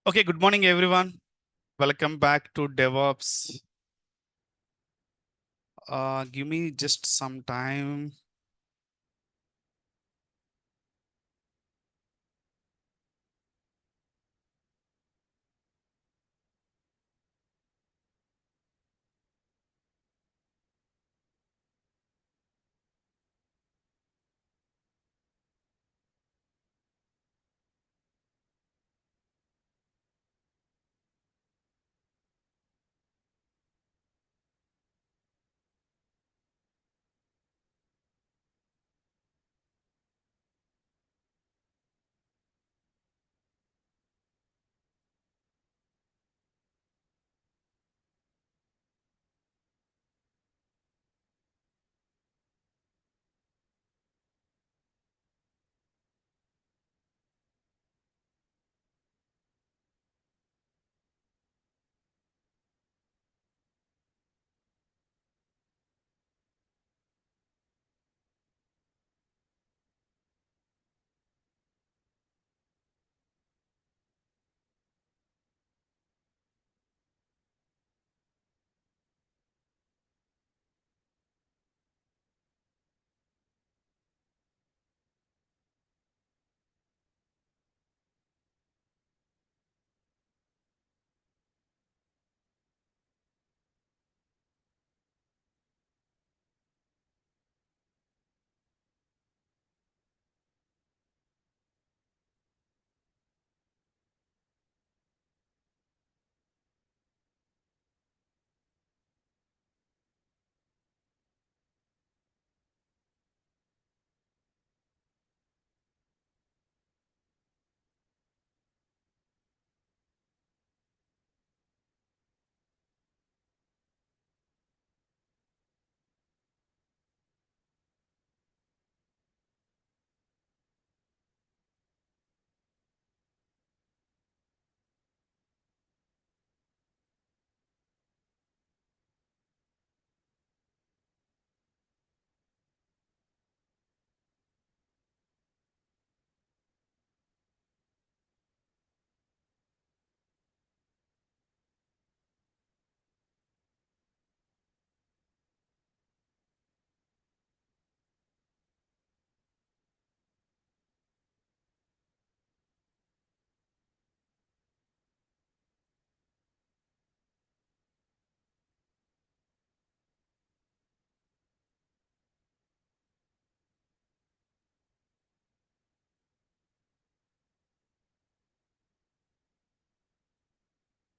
Okay, good morning, everyone. Welcome back to DevOps. Give me just some time.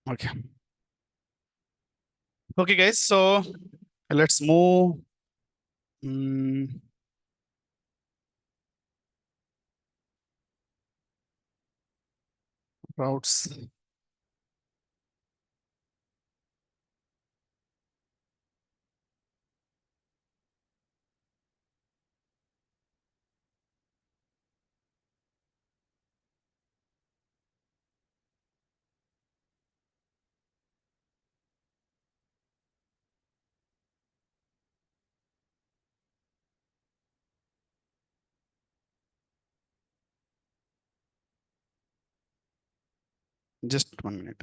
Okay. Okay, guys. So let's move. mm, Routes. Just 1 minute.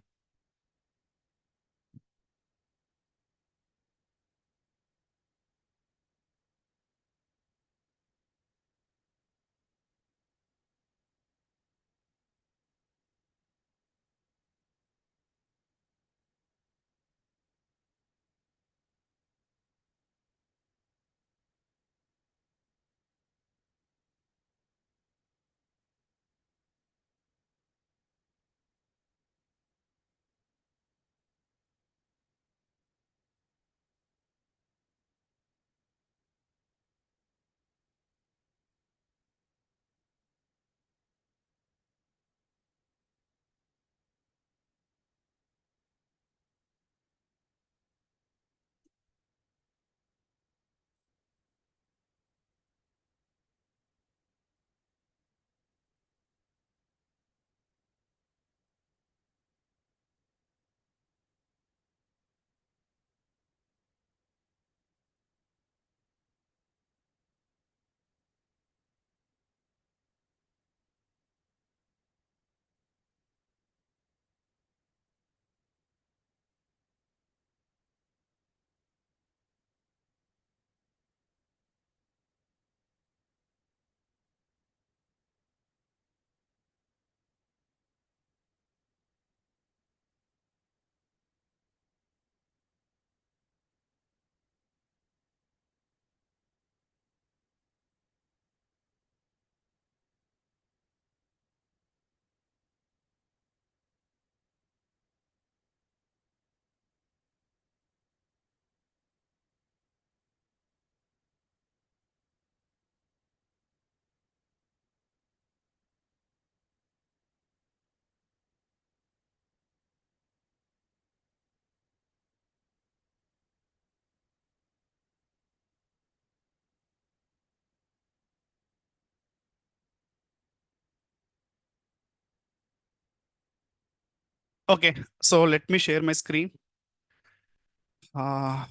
Okay, so let me share my screen. Uh,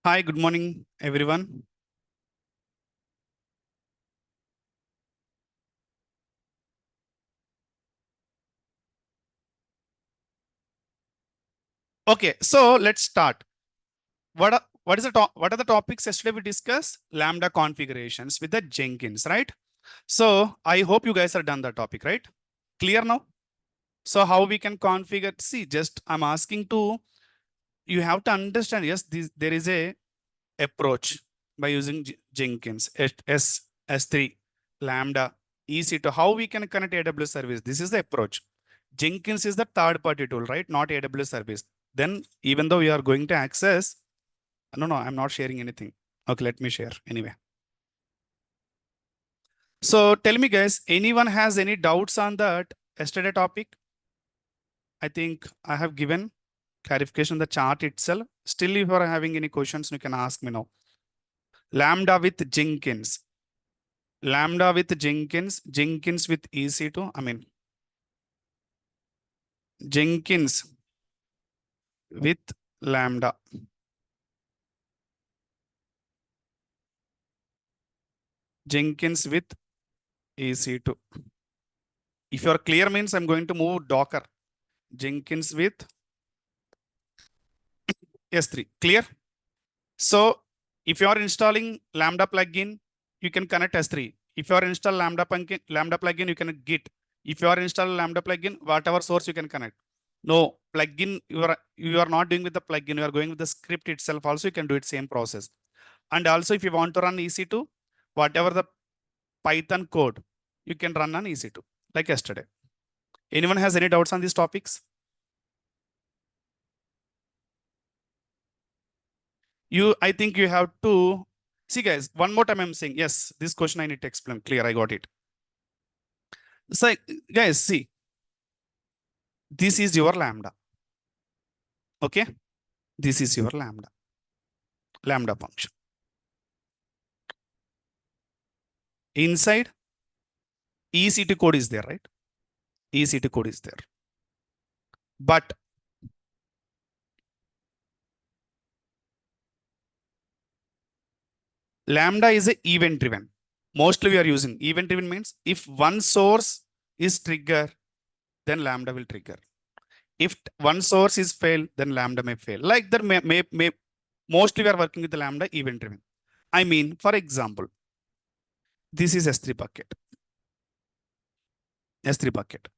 Hi, good morning, everyone. Okay, so let's start. What are the topics yesterday we discussed? Lambda configurations with the Jenkins, right? So I hope you guys are done the topic, right? Clear now? So how we can configure? See, just I'm asking to you have to understand. Yes, there is a approach by using Jenkins, S3, Lambda, EC2. How we can connect AWS service? This is the approach. Jenkins is the third party tool, right? Not AWS service. Then even though we are going to access, no, I'm not sharing anything. Okay, let me share anyway. So tell me guys, anyone has any doubts on that yesterday topic? I think I have given clarification on the chart itself. Still, if you are having any questions, you can ask me now. Lambda with Jenkins. Lambda with Jenkins. Jenkins with EC2. I mean, Jenkins with Lambda. Jenkins with EC2. If you are clear means I'm going to move Docker. Jenkins with S3. Clear? So if you are installing Lambda plugin, you can connect S3. If you are install Lambda plugin, you can Git. If you are install Lambda plugin, whatever source you can connect. No plugin, you are not doing with the plugin, you are going with the script itself. Also, you can do it same process. And also, if you want to run EC2, whatever the Python code, you can run on EC2, like yesterday. Anyone has any doubts on these topics? I think you have to see, guys. One more time, I'm saying yes. This question I need to explain. Clear, I got it. So, guys, see, this is your lambda. Okay, this is your lambda function. Inside, EC2 code is there, right? EC2 code is there. But lambda is a event driven. Mostly we are using event driven means if one source is trigger, then lambda will trigger. If one source is fail, then lambda may fail. Like that, mostly we are working with the lambda event driven. I mean, for example, this is S3 bucket. S3 bucket.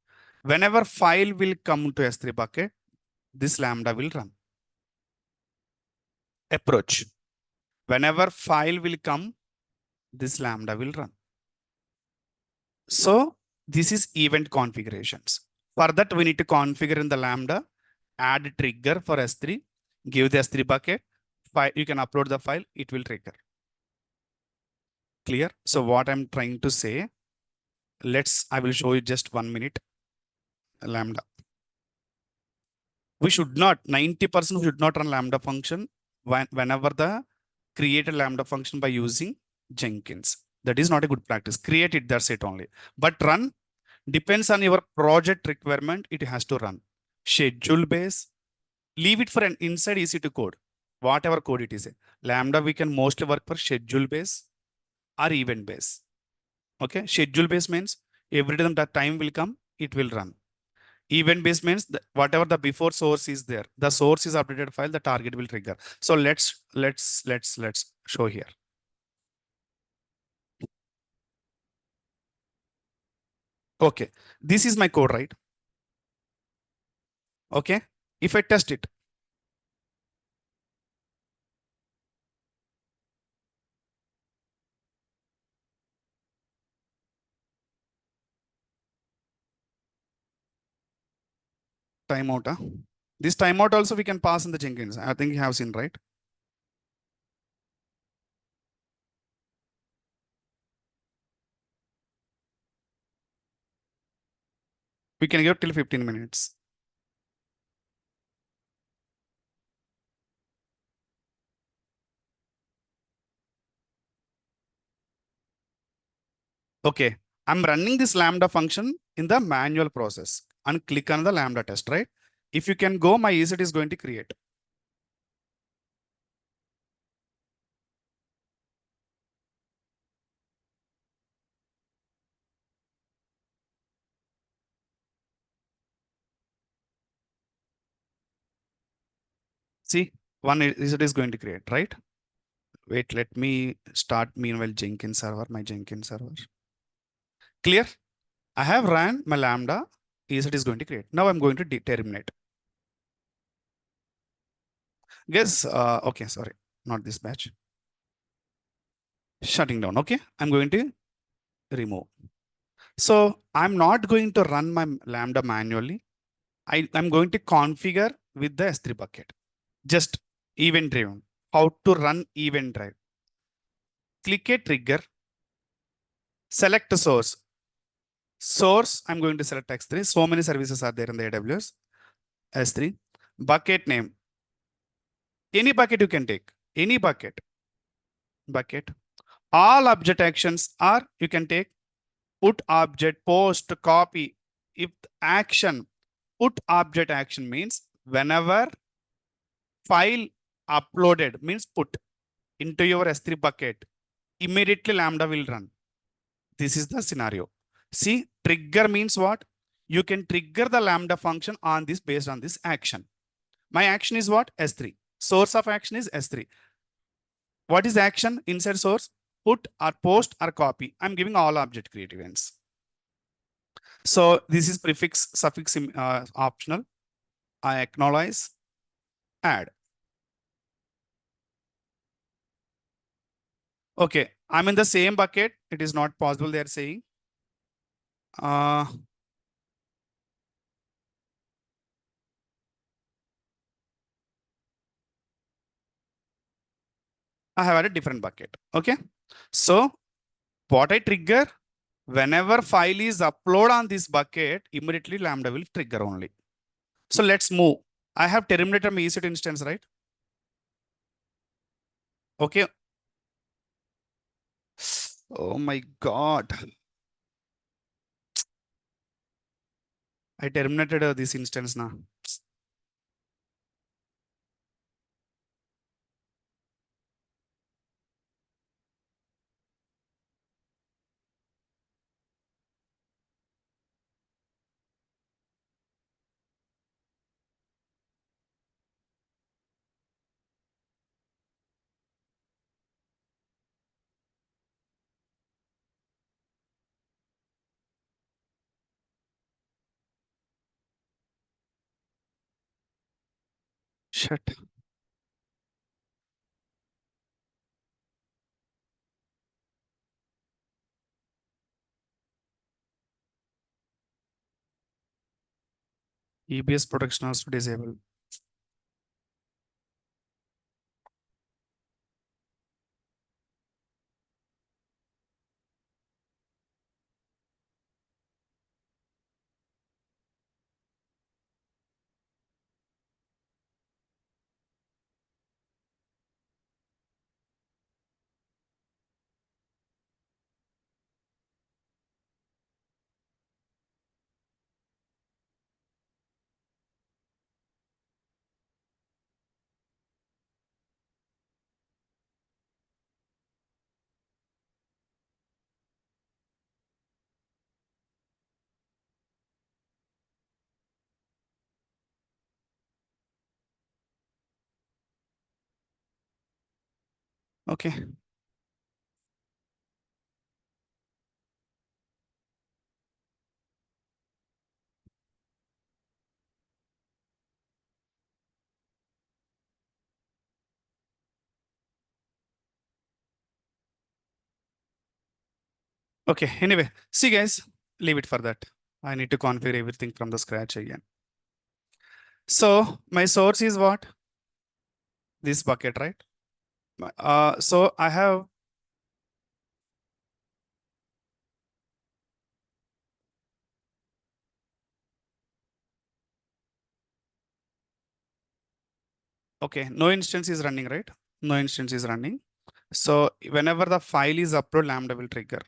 Whenever file will come to S3 bucket, this lambda will run. Approach. Whenever file will come, this lambda will run. So this is event configurations. For that, we need to configure in the lambda, add trigger for S3, give the S3 bucket, file, you can upload the file, it will trigger. Clear? So what I'm trying to say, I will show you just 1 minute lambda. We should not, 90% should not run lambda function whenever the create a lambda function by using Jenkins. That is not a good practice. Create it, that's it only. But run depends on your project requirement. It has to run schedule base. Leave it for an inside EC2 code, whatever code it is. Lambda we can mostly work for schedule base or event base. Okay, schedule base means every time that time will come, it will run. Event based means whatever the before source is there, the source is updated file, the target will trigger. So let's show here. Okay, this is my code, right? Okay, if I test it, timeout. This timeout also we can pass in the Jenkins. I think you have seen, right? We can give till 15 minutes. Okay, I'm running this Lambda function in the manual process and click on the Lambda test, right? If you can go, my ECT is going to create. See, one ECT is going to create, right? Wait, let me start meanwhile Jenkins server, my Jenkins server. Clear? I have ran my Lambda, ECT is going to create. Now I'm going to terminate. Guess, okay, sorry, not this batch. Shutting down, okay? I'm going to remove. So I'm not going to run my Lambda manually. I'm going to configure with the S3 bucket. Just event driven. How to run event drive. Click a trigger. Select source. Source, I'm going to select X3. So many services are there in the AWS. S3. Bucket name. Any bucket you can take. Any bucket. Bucket. All object actions are you can take put object, post, copy. If action, put object action means whenever file uploaded means put into your S3 bucket, immediately Lambda will run. This is the scenario. See, trigger means what? You can trigger the Lambda function on this based on this action. My action is what? S3. Source of action is S3. What is action inside source? Put or post or copy. I'm giving all object create events. So this is prefix, suffix optional. I acknowledge, add. Okay, I'm in the same bucket. It is not possible, they're saying. I have had a different bucket. Okay. So what I trigger, whenever file is upload on this bucket, immediately Lambda will trigger only. So let's move. I have terminated my EC2 instance, right? Okay. Oh my God. I terminated this instance now. Shit. EBS protection also disabled. Okay. Okay. Anyway, see guys, leave it for that. I need to configure everything from the scratch again. So my source is what? This bucket, right? So I have, okay, no instance is running, right? No instance is running. So whenever the file is upload, Lambda will trigger.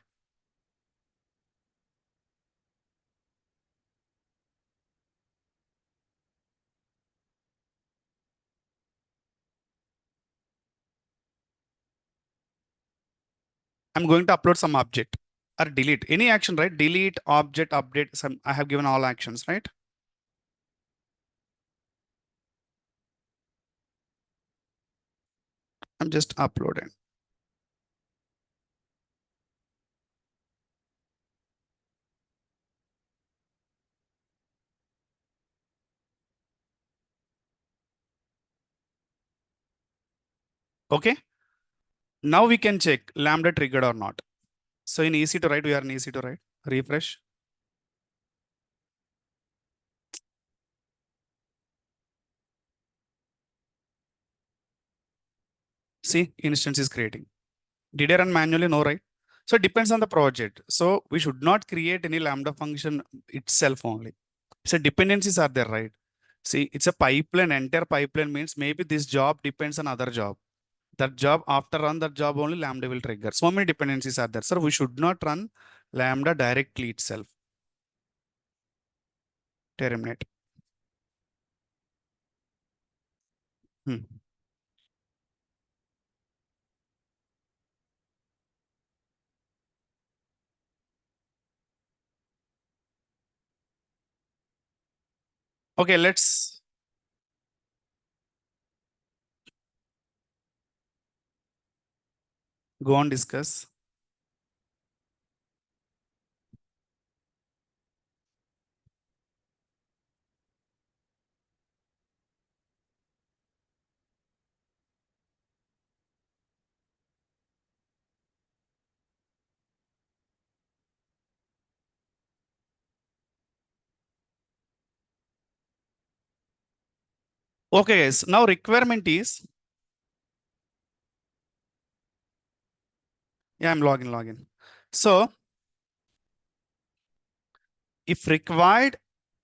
I'm going to upload some object or delete any action, right? Delete, object, update. Some I have given all actions, right? I'm just uploading. Okay. Now we can check Lambda triggered or not. So in easy to write, we are in easy to write. Refresh. See, instance is creating. Did I run manually? No, right? So it depends on the project. So we should not create any Lambda function itself only. So dependencies are there, right? See, it's a pipeline, entire pipeline means maybe this job depends on other job. That job, after run that job only Lambda will trigger. So many dependencies are there. So we should not run Lambda directly itself. Terminate. Hmm. Okay, let's go on discuss. Okay, guys. Now requirement is, yeah, I'm login. So if required,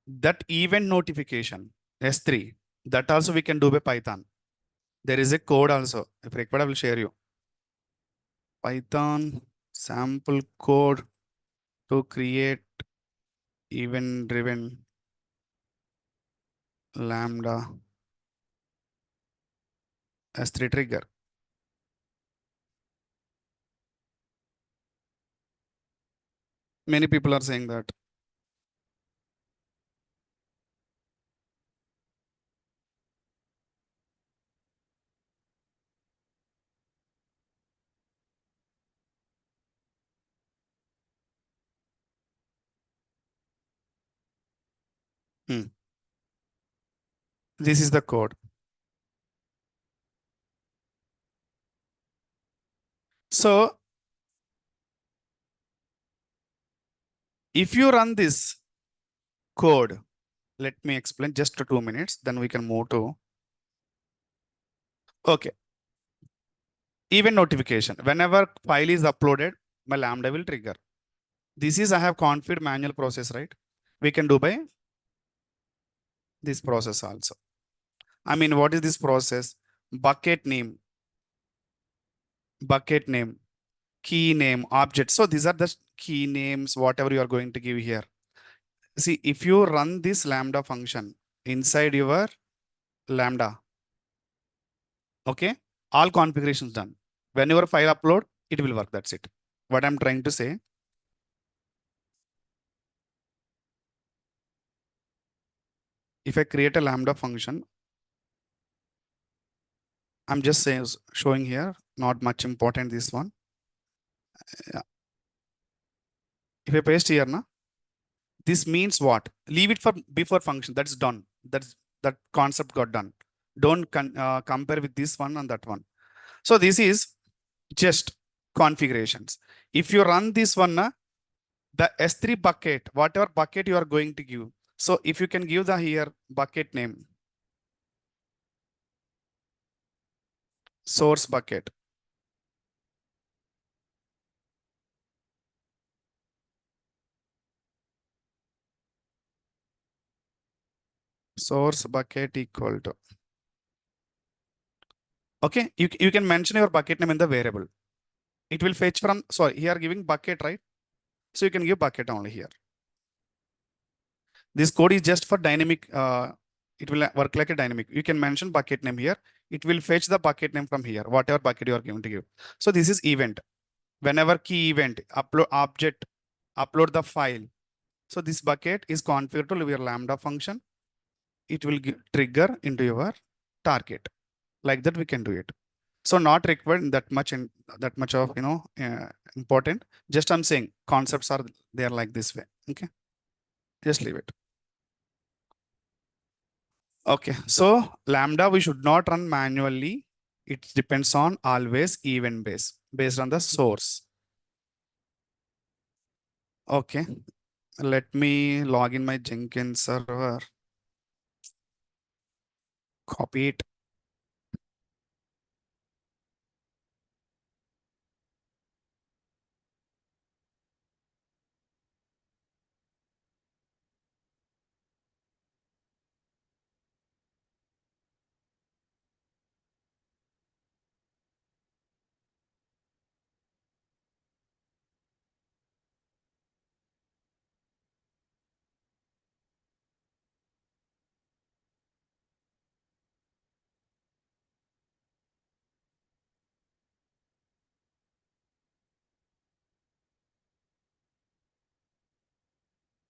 that event notification S3, that also we can do by Python. There is a code also. If required, I will share you. Python sample code to create event driven Lambda S3 trigger. Many people are saying that. Hmm. This is the code. So if you run this code, let me explain just 2 minutes, then we can move to, okay, event notification. Whenever file is uploaded, my Lambda will trigger. This is I have configured manual process, right? We can do by this process also. I mean, what is this process? Bucket name, key name, object. So these are the key names, whatever you are going to give here. See, if you run this Lambda function inside your Lambda, okay, all configurations done. When your file upload, it will work. That's it. What I'm trying to say, if I create a Lambda function, I'm just saying, showing here, not much important this one. Yeah. If I paste here, na, this means what? Leave it for before function. That's done. That concept got done. Don't compare with this one and that one. So this is just configurations. If you run this one, na, the S3 bucket, whatever bucket you are going to give. So if you can give the here bucket name, source bucket. Source bucket equal to. Okay, you can mention your bucket name in the variable. It will fetch from, sorry, here giving bucket, right? So you can give bucket only here. This code is just for dynamic. It will work like a dynamic. You can mention bucket name here. It will fetch the bucket name from here, whatever bucket you are going to give. So this is event. Whenever key event, upload object, upload the file. So this bucket is configured to your Lambda function. It will trigger into your target. Like that, we can do it. So not required that much in that much of important. Just I'm saying concepts are there like this way. Okay, just leave it. Okay, so Lambda we should not run manually. It depends on always event based on the source. Okay, let me log in my Jenkins server. Copy it.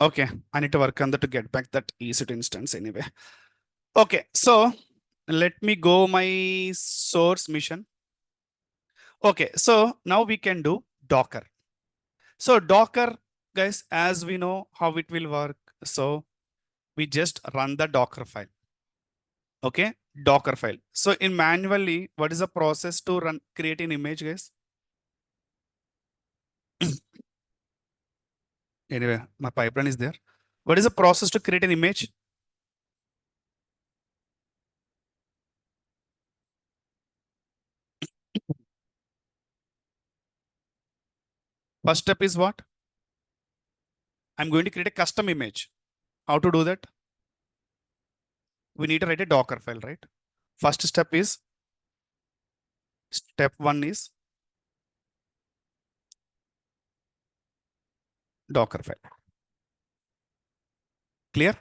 Okay, I need to work on that to get back that EC2 instance anyway. Okay, so let me go my source mission. Okay, so now we can do Docker. So Docker, guys, as we know how it will work. So we just run the Docker file. Okay, Docker file. So in manually, what is the process to run, create an image, guys? Anyway, my pipeline is there. What is the process to create an image? First step is what? I'm going to create a custom image. How to do that? We need to write a Docker file, right? First step is, step one is Docker file. Clear?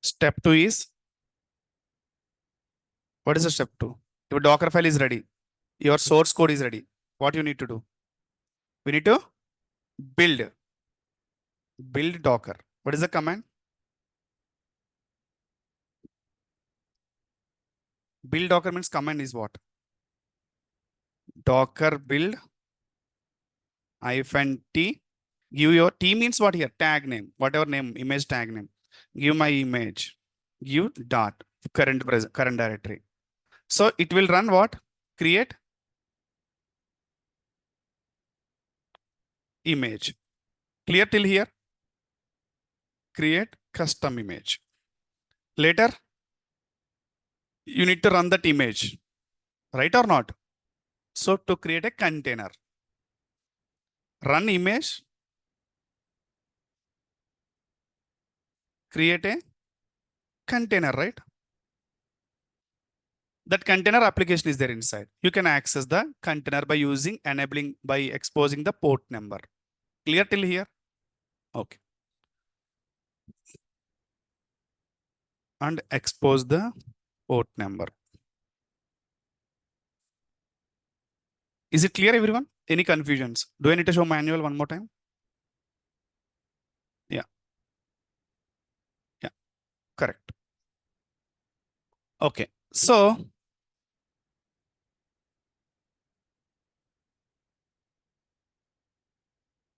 Step two is, what is the step two? Your Docker file is ready. Your source code is ready. What you need to do? We need to build, build Docker. What is the command? Build Docker means command is what? Docker build -t. Give your T means what here? Tag name, whatever name, image tag name. Give my image. Give dot current directory. So it will run what? Create image. Clear till here? Create custom image. Later, you need to run that image, right or not? So to create a container, run image, create a container, right? That container application is there inside. You can access the container by using enabling by exposing the port number. Clear till here? Okay. And expose the port number. Is it clear, everyone? Any confusions? Do I need to show manual one more time? Yeah. Yeah. Correct. Okay. So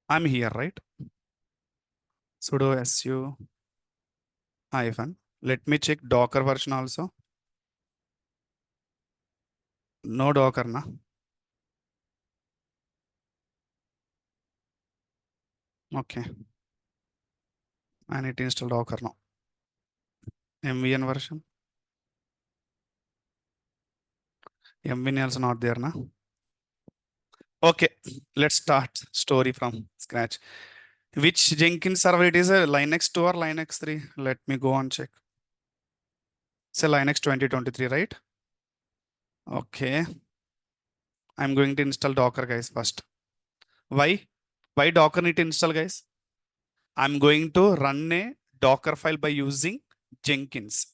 I'm here, right? Sudo su hyphen. Let me check Docker version also. No Docker, na? Okay. I need to install Docker now. MVN version. MV is not there, na? Okay, let's start story from scratch. Which Jenkins server it is, a Linux 2 or Linux 3? Let me go and check. It's a Linux 2023, right? Okay. I'm going to install Docker, guys, first. Why? Why Docker need to install, guys? I'm going to run a Docker file by using Jenkins.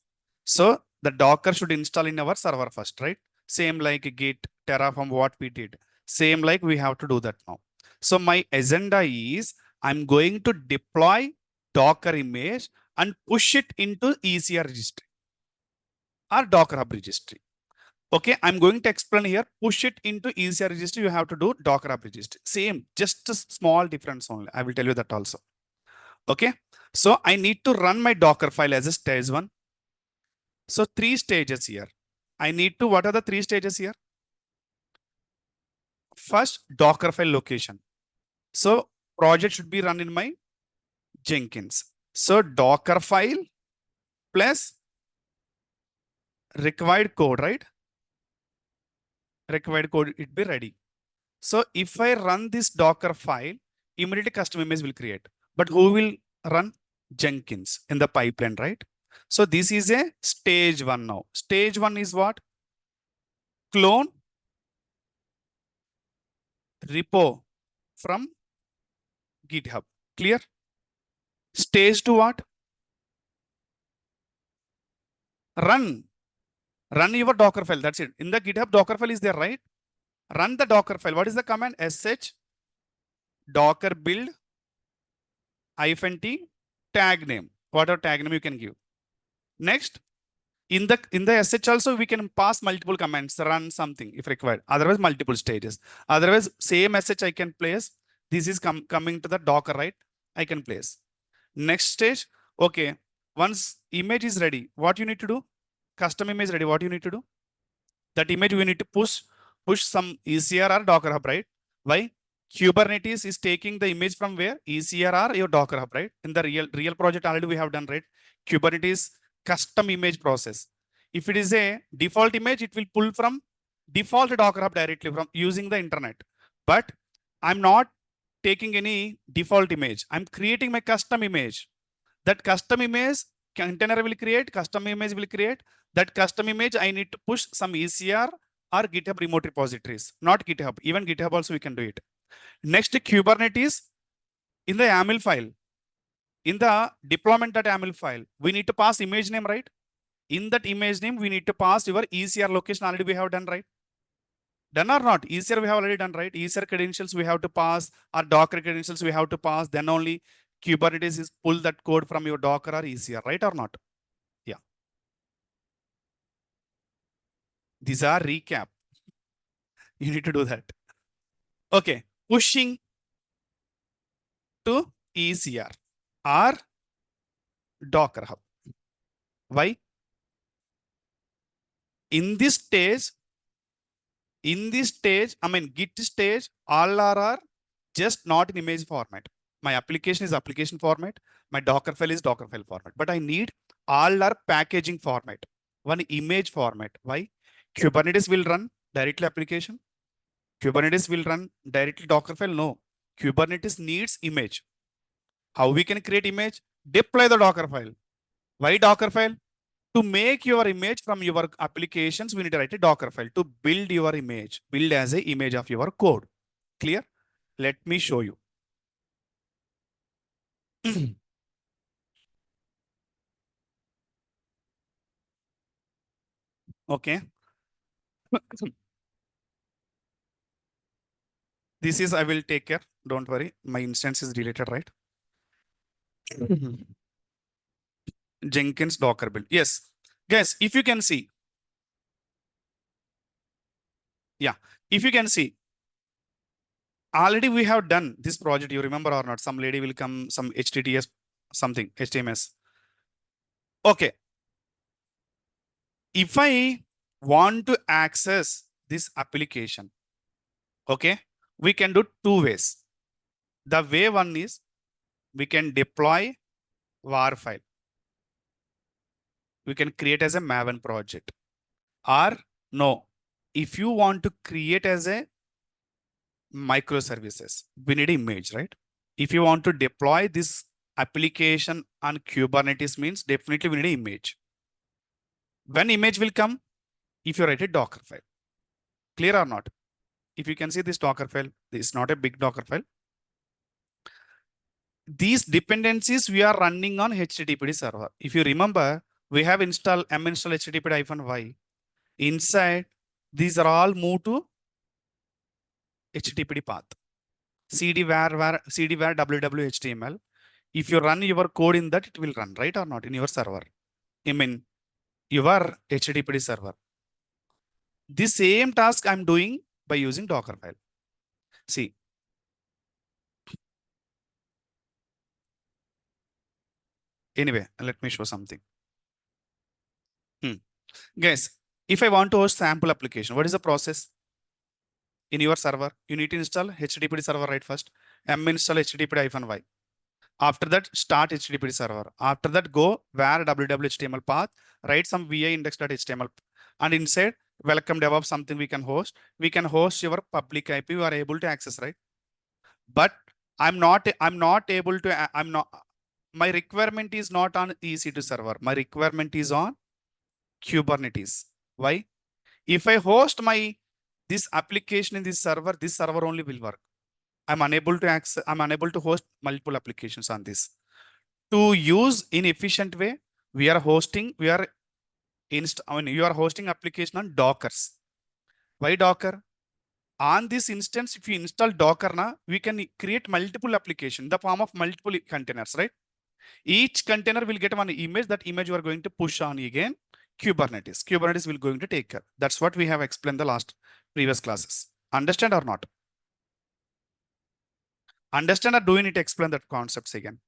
So the Docker should install in our server first, right? Same like Git, Terraform, what we did. Same like we have to do that now. So my agenda is I'm going to deploy Docker image and push it into ECR registry or Docker Hub registry. Okay, I'm going to explain here. Push it into ECR registry. You have to do Docker Hub registry. Same, just a small difference only. I will tell you that also. Okay, so I need to run my Docker file as a stage one. So 3 stages here. I need to, what are the 3 stages here? First, Docker file location. So project should be run in my Jenkins. So Docker file plus required code, right? Required code, it be ready. So if I run this Docker file, immediately custom image will create. But who will run? Jenkins in the pipeline, right? So this is a stage one now. Stage one is what? Clone repo from GitHub. Clear? Stage two what? Run. Run your Docker file. That's it. In the GitHub, Docker file is there, right? Run the Docker file. What is the command? sh docker build -t tag name. Whatever tag name you can give. Next, in the sh also we can pass multiple commands, run something if required. Otherwise, multiple stages. Otherwise, same sh I can place. This is coming to the Docker, right? I can place. Next stage, okay. Once image is ready, what you need to do? Custom image ready. What you need to do? That image we need to push some ECR or Docker Hub, right? Why? Kubernetes is taking the image from where? ECR or your Docker Hub, right? In the real project already we have done, right? Kubernetes custom image process. If it is a default image, it will pull from default Docker Hub directly from using the internet. But I'm not taking any default image. I'm creating my custom image. That custom image container will create, custom image will create. That custom image, I need to push some ECR or GitHub remote repositories, not GitHub. Even GitHub also we can do it. Next, Kubernetes in the YAML file. In the deployment.yaml file, we need to pass image name, right? In that image name, we need to pass your ECR location. Already we have done, right? Done or not? ECR we have already done, right? ECR credentials we have to pass, or Docker credentials we have to pass. Then only Kubernetes is pull that code from your Docker or ECR, right or not? Yeah. These are recap. You need to do that. Okay. Pushing to ECR or Docker Hub. Why? In this stage, I mean, Git stage, all are just not in image format. My application is application format. My Docker file is Docker file format. But I need all are packaging format. One image format. Why? Kubernetes will run directly application. Kubernetes will run directly Docker file. No. Kubernetes needs image. How we can create image? Deploy the Docker file. Why Docker file? To make your image from your applications, we need to write a Docker file to build your image. Build as an image of your code. Clear? Let me show you. Okay. This is, I will take care. Don't worry. My instance is deleted, right? Jenkins Docker build. Yes. Guys, if you can see. Yeah. If you can see. Already we have done this project. You remember or not? Some lady will come, some HTTPS, something, HTMS. Okay. If I want to access this application, okay, we can do two ways. The way one is we can deploy var file. We can create as a Maven project, or no, if you want to create as a microservices, we need image, right? If you want to deploy this application on Kubernetes means definitely we need image. When image will come? If you write a Docker file. Clear or not? If you can see this Docker file, this is not a big Docker file. These dependencies we are running on HTTPD server. If you remember, we have installed install HTTPD-y. Inside, these are all moved to HTTPD path. CD var www.html. If you run your code in that, it will run, right or not, in your server. I mean, your HTTPD server. The same task I'm doing by using Docker file. See. Anyway, let me show something. Guys, if I want to host sample application, what is the process? In your server, you need to install HTTPD server, right? First, install HTTPD-y. After that, start HTTPD server. After that, go where www.html path, write some vi index.html, and inside welcome DevOps, something we can host. We can host your public IP. You are able to access, right? But I'm not able to. I'm not. My requirement is not on EC2 server. My requirement is on Kubernetes. Why? If I host this application in this server only will work. I'm unable to access, I'm unable to host multiple applications on this. To use in efficient way, you are hosting application on Dockers. Why Docker? On this instance, if you install Docker, we can create multiple application in the form of multiple containers, right? Each container will get one image. That image you are going to push on again Kubernetes. Kubernetes will going to take care. That's what we have explained the previous classes. Understand or not? Understand or do you need to explain that concepts again?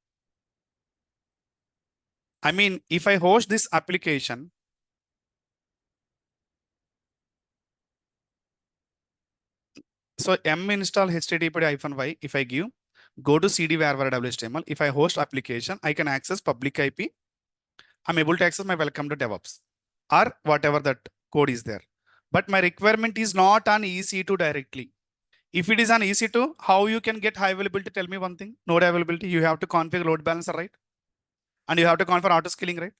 I mean, if I host this application, so install HTTPD-y, if I give, go to cd var whtml, if I host application, I can access public IP. I'm able to access my welcome to DevOps or whatever that code is there. But my requirement is not on EC2 directly. If it is on EC2, how you can get high availability? Tell me one thing. Node availability, you have to configure load balancer, right? And you have to configure auto scaling, right?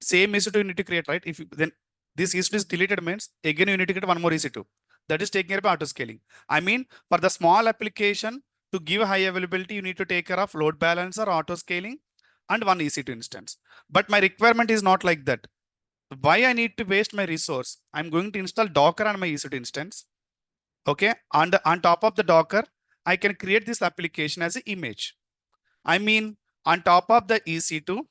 Same EC2 you need to create, right? If you, then this EC2 is deleted means again you need to get one more EC2. That is taking care of auto scaling. I mean, for the small application to give high availability, you need to take care of load balancer, auto scaling, and one EC2 instance. But my requirement is not like that. Why I need to waste my resource? I'm going to install Docker on my EC2 instance. Okay, on top of the Docker, I can create this application as an image. I mean, on top of the EC2,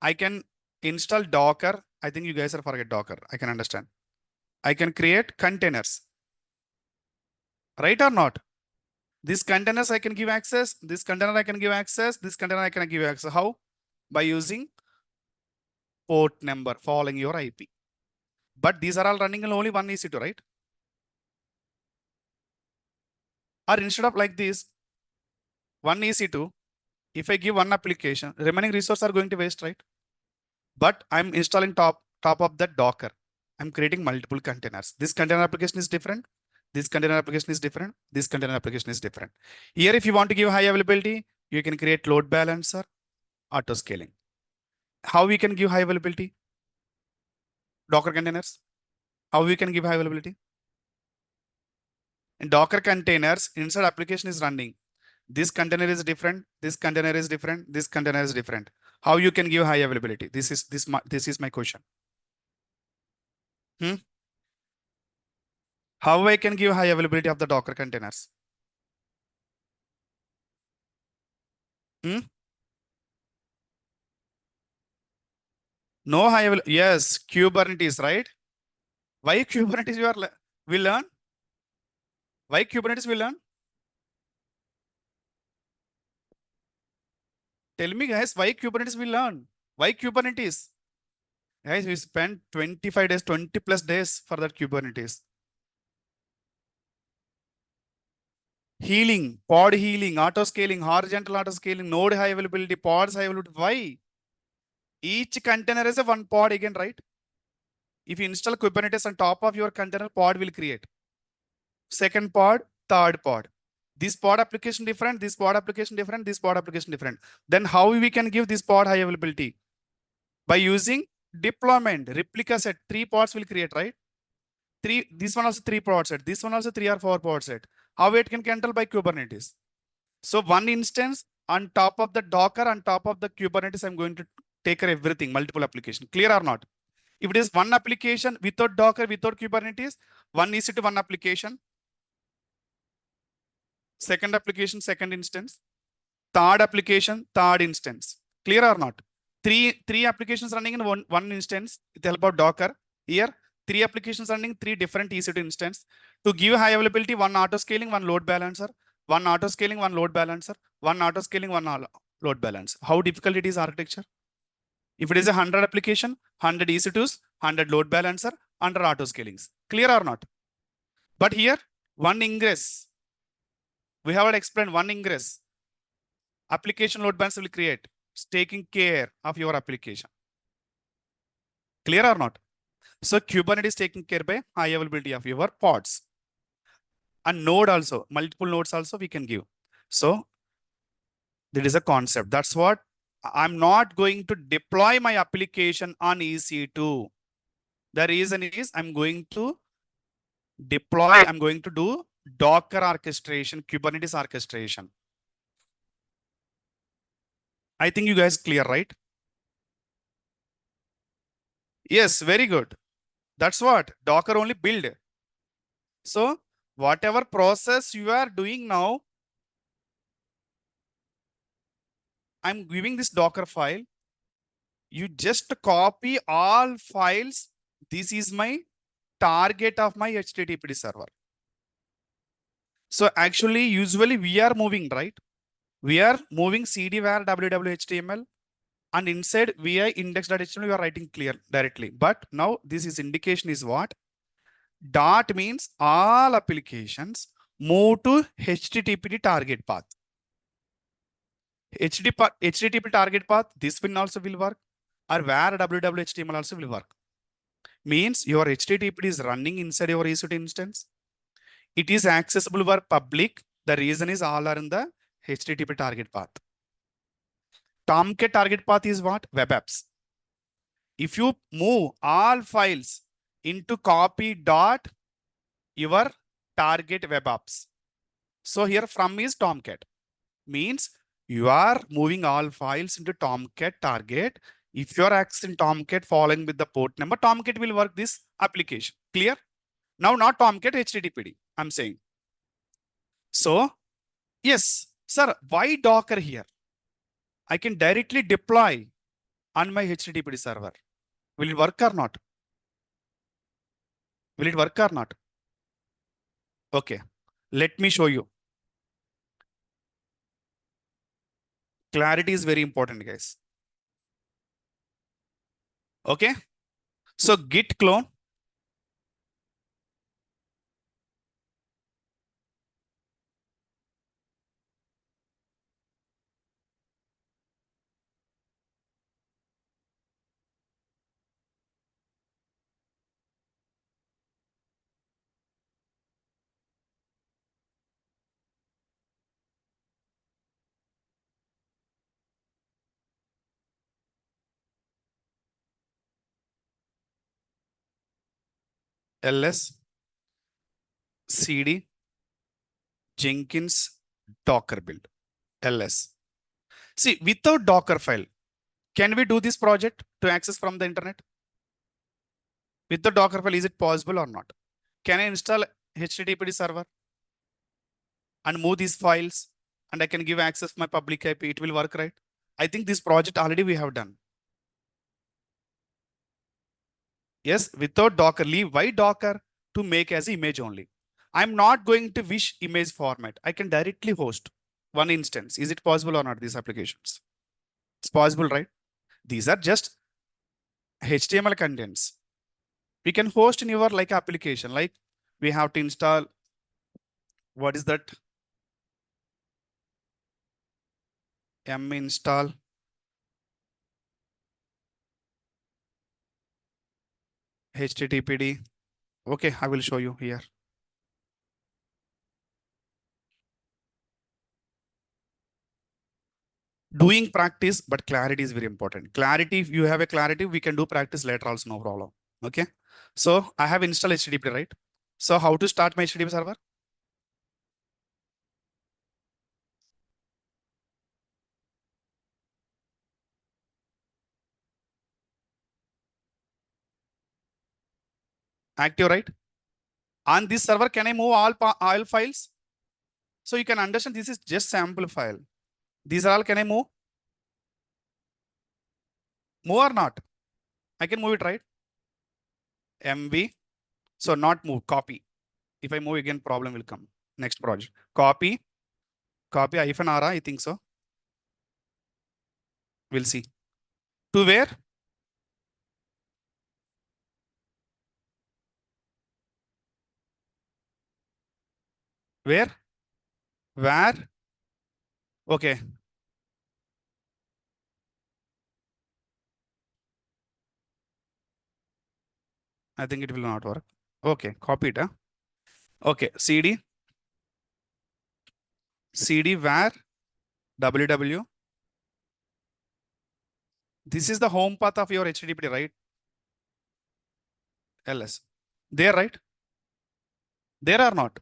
I can install Docker. I think you guys are forget Docker. I can understand. I can create containers. Right or not? These containers I can give access. This container I can give access. This container I can give access. How? By using port number following your IP. But these are all running in only one EC2, right? Or instead of like this, one EC2, if I give one application, remaining resources are going to waste, right? But I'm installing top of that Docker. I'm creating multiple containers. This container application is different. This container application is different. This container application is different. Here, if you want to give high availability, you can create load balancer, auto scaling. How we can give high availability? Docker containers. How we can give high availability? In Docker containers, inside application is running. This container is different. This container is different. This container is different. How you can give high availability? This is my question. How I can give high availability of the Docker containers? No high availability. Yes, Kubernetes, right? Why Kubernetes we learn? Why Kubernetes we learn? Tell me, guys, why Kubernetes we learn? Why Kubernetes? Guys, we spent 25 days, 20 plus days for that Kubernetes. Healing, pod healing, auto scaling, horizontal auto scaling, node high availability, pods high availability. Why? Each container is a one pod again, right? If you install Kubernetes on top of your container, pod will create. Second pod, third pod. This pod application different, this pod application different, this pod application different. Then how we can give this pod high availability? By using deployment, replica set, 3 pods will create, right? This one also 3 pod set, this one also 3 or 4 pod set. How it can handle by Kubernetes? So one instance on top of the Docker, on top of the Kubernetes, I'm going to take care of everything, multiple application. Clear or not? If it is one application without Docker, without Kubernetes, one EC2 one application, second application, second instance, third application, third instance. Clear or not? Three applications running in one instance with the help of Docker. Here, 3 applications running 3 different EC2 instance. To give high availability, one auto scaling, one load balancer, one auto scaling, one load balancer, one auto scaling, one load balancer. How difficult it is architecture? If it is a 100 application, 100 EC2s, 100 load balancer, 100 auto scalings. Clear or not? But here, one ingress. We have explained one ingress. Application load balancer will create. It's taking care of your application. Clear or not? So Kubernetes is taking care by high availability of your pods. And node also, multiple nodes also we can give. So there is a concept. That's what I'm not going to deploy my application on EC2. The reason is I'm going to do Docker orchestration, Kubernetes orchestration. I think you guys clear, right? Yes, very good. That's what Docker only build. So whatever process you are doing now, I'm giving this Docker file. You just copy all files. This is my target of my HTTP server. So actually, usually we are moving, right? We are moving CD var www.html and inside vi index.html, we are writing clear directly. But now this is indication is what? Dot means all applications move to HTTP target path. HTTP target path, this will also will work, or where www.html also will work. Means your HTTP is running inside your EC2 instance. It is accessible for public. The reason is all are in the HTTP target path. Tomcat target path is what? Web apps. If you move all files into copy dot your target web apps. So here from is Tomcat. Means you are moving all files into Tomcat target. If you are accessing Tomcat following with the port number, Tomcat will work this application. Clear? Now not Tomcat, HTTPD, I'm saying. So, yes, sir, why Docker here? I can directly deploy on my HTTPD server. Will it work or not? Will it work or not? Okay, let me show you. Clarity is very important, guys. Okay, so git clone. ls cd jenkins docker build ls. See, without Docker file, can we do this project to access from the internet? With the Docker file, is it possible or not? Can I install HTTPD server and move these files and I can give access to my public IP? It will work, right? I think this project already we have done. Yes, without Docker, leave. Why Docker? To make as image only. I'm not going to wish image format. I can directly host one instance. Is it possible or not, these applications? It's possible, right? These are just HTML contents. We can host in your like application, like we have to install, what is that? M install HTTPD. Okay, I will show you here. Doing practice, but clarity is very important. Clarity, if you have a clarity, we can do practice later also, no problem. Okay. So I have installed HTTP, right? So how to start my HTTP server? Active, right? On this server, can I move all files? So you can understand this is just sample file. These are all, can I move? Move or not? I can move it, right? MV. So not move, copy. If I move again, problem will come. Next project. Copy -R, I think so. We'll see. To where? Where? Where? Okay. I think it will not work. Okay, copy it. Huh? Okay, CD where www. This is the home path of your HTTP, right? LS. There, right? There or not?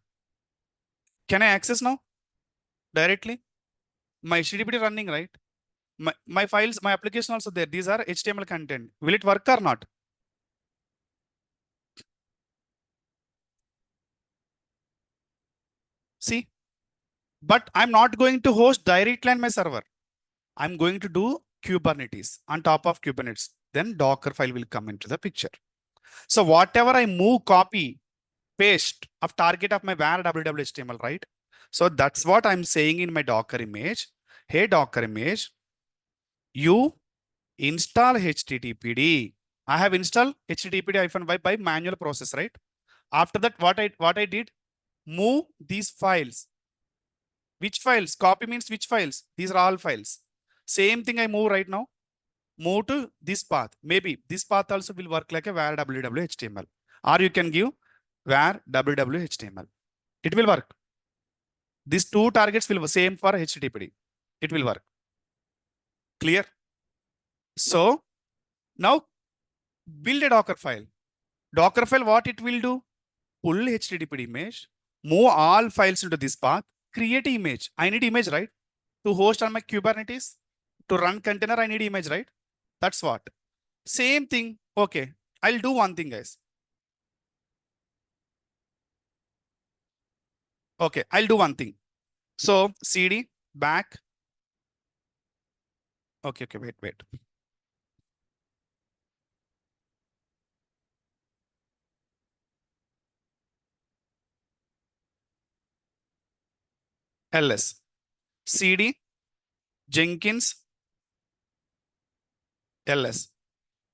Can I access now directly? My HTTP running, right? My files, my application also there. These are HTML content. Will it work or not? See, but I'm not going to host directly on my server. I'm going to do Kubernetes on top of Kubernetes. Then Docker file will come into the picture. So whatever I move, copy, paste of target of my var www.html, right? So that's what I'm saying in my Docker image. Hey, Docker image, you install HTTPD. I have installed HTTPD-y by manual process, right? After that, what I did, move these files. Which files? Copy means which files? These are all files. Same thing I move right now. Move to this path. Maybe this path also will work like a var www.html. Or you can give var www.html. It will work. These two targets will be same for HTTPD. It will work. Clear? So now build a Docker file. Docker file, what it will do? Pull HTTP image, move all files into this path, create image. I need image, right? To host on my Kubernetes, to run container, I need image, right? That's what. Same thing. Okay. I'll do one thing, guys. Okay. I'll do one thing. So CD back. Okay. Wait. LS. CD Jenkins LS.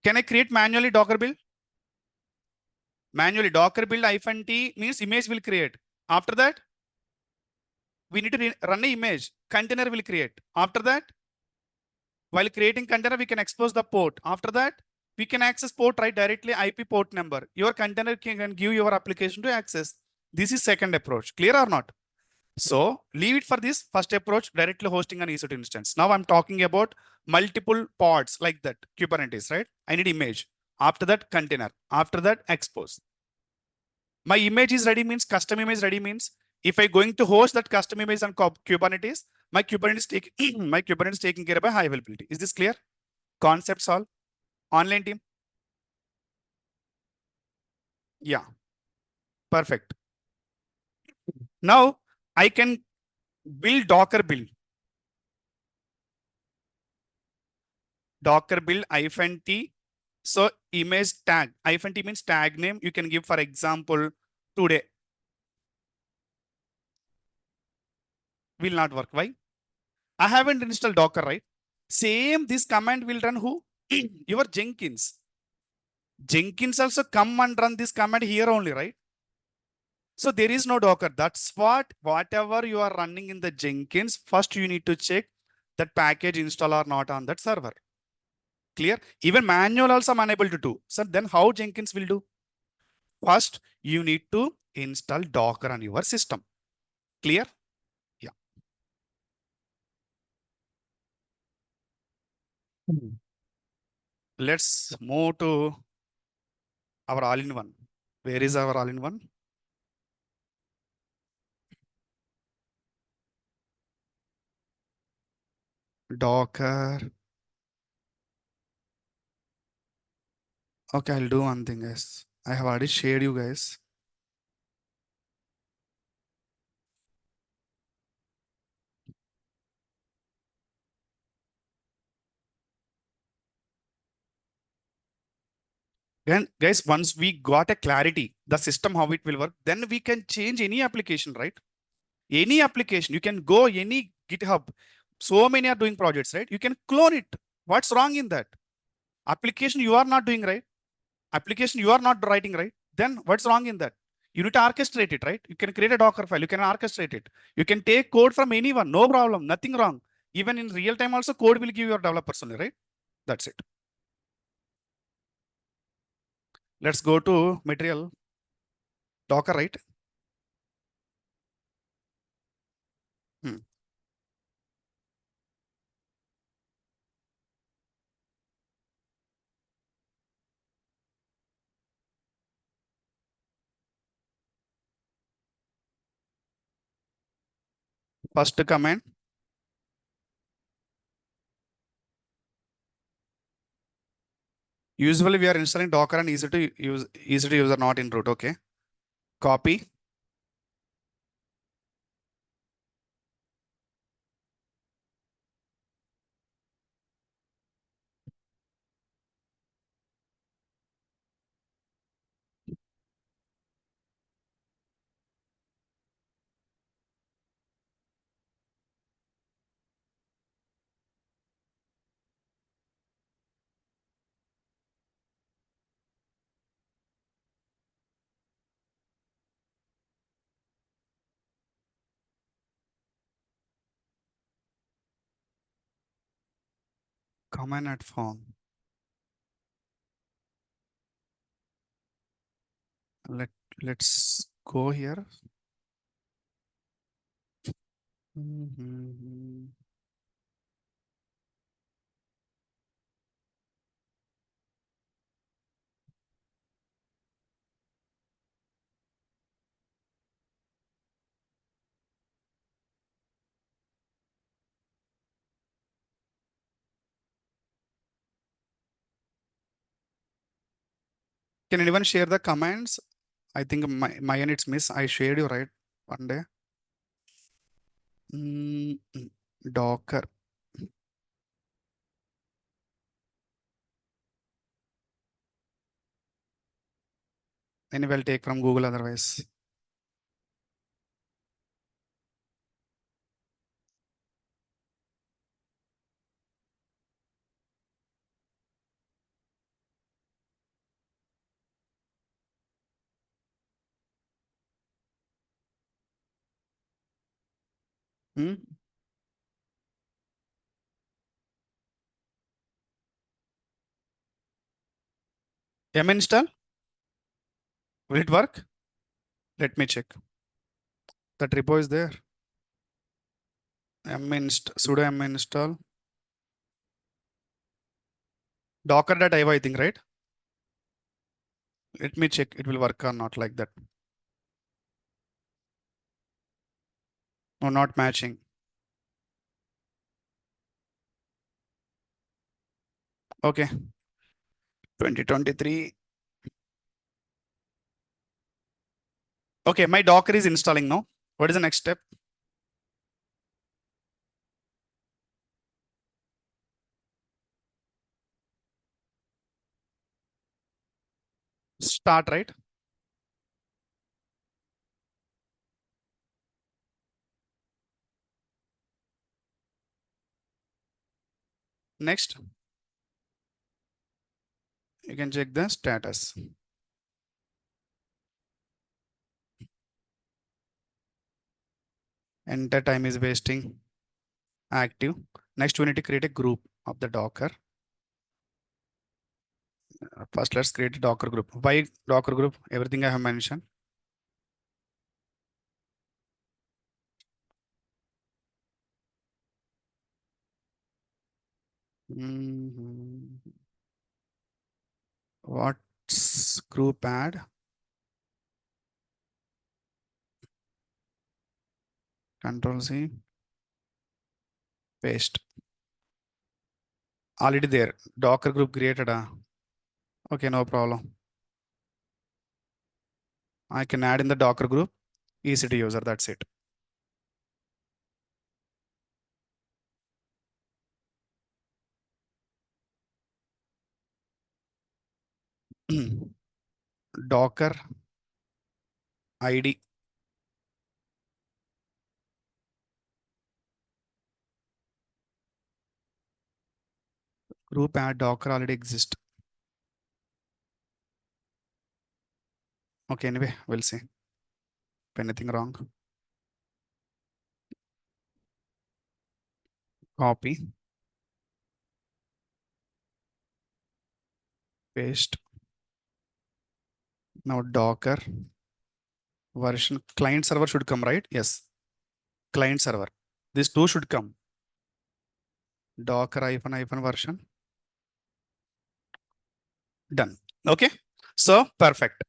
Can I create manually Docker build? Manually Docker build -T means image will create. After that, we need to run an image. Container will create. After that, while creating container, we can expose the port. After that, we can access port, right? Directly IP port number. Your container can give your application to access. This is second approach. Clear or not? So leave it for this first approach, directly hosting an EC2 instance. Now I'm talking about multiple pods like that, Kubernetes, right? I need image. After that, container. After that, expose. My image is ready means custom image ready means if I going to host that custom image on Kubernetes, my Kubernetes taking care of high availability. Is this clear? Concepts all? Online team? Yeah, perfect. Now I can build Docker build. Docker build -T. So image tag. -T means tag name. You can give, for example, today. Will not work. Why? I haven't installed Docker, right? Same, this command will run who? Your Jenkins. Jenkins also come and run this command here only, right? So there is no Docker. That's what, whatever you are running in the Jenkins, first you need to check that package install or not on that server. Clear? Even manual also I'm unable to do. So then how Jenkins will do? First, you need to install Docker on your system. Clear? Yeah. Let's move to our all-in-one. Where is our all-in-one? Docker. Okay, I'll do one thing, guys. I have already shared you guys. Then, guys, once we got a clarity, the system, how it will work, then we can change any application, right? Any application, you can go any GitHub. So many are doing projects, right? You can clone it. What's wrong in that? Application you are not doing right. Application you are not writing right. Then what's wrong in that? You need to orchestrate it, right? You can create a Docker file. You can orchestrate it. You can take code from anyone. No problem. Nothing wrong. Even in real time also code will give your developers only, right? That's it. Let's go to material. Docker, right? Hmm. First command. Usually we are installing Docker and easy to use or not in root. Okay. Copy. Command at form. Let let's go here. Mhm. Can anyone share the commands? I think my end it's miss. I shared you right one day. Mm, Docker. Anyway, I'll take from Google otherwise. Hmm? M install. Will it work? Let me check. That repo is there. Sudo m install. Docker.io, I think, right? Let me check. It will work or not like that. No, not matching. Okay. 2023. Okay, my Docker is installing now. What is the next step? Start, right? Next, you can check the status. Enter time is wasting. Active. Next, we need to create a group of the Docker. First, let's create a Docker group. Why Docker group? Everything I have mentioned. Mhm. What's group add? Control C, paste. Already there. Docker group created. Okay, no problem. I can add in the Docker group. Easy to user. That's it. Docker ID. Group add Docker already exists. Okay, anyway, we'll see if anything wrong. Copy, paste. Now Docker version client server should come, right? Yes, client server. These two should come. Docker hyphen version. Done. Okay. So perfect.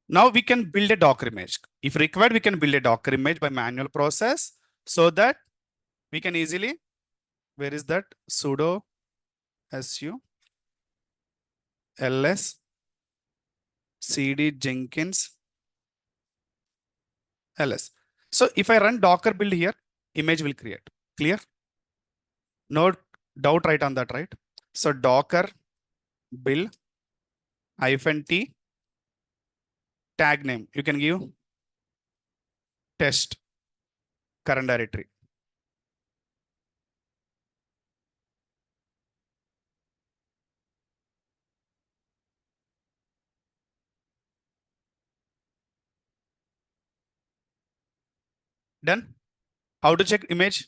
Now we can build a Docker image. If required, we can build a Docker image by manual process so that we can easily, where is that? Sudo su ls cd jenkins ls. So if I run Docker build here, image will create. Clear? No doubt right on that, right? So Docker build hyphen t tag name. You can give test current directory. Done. How to check image?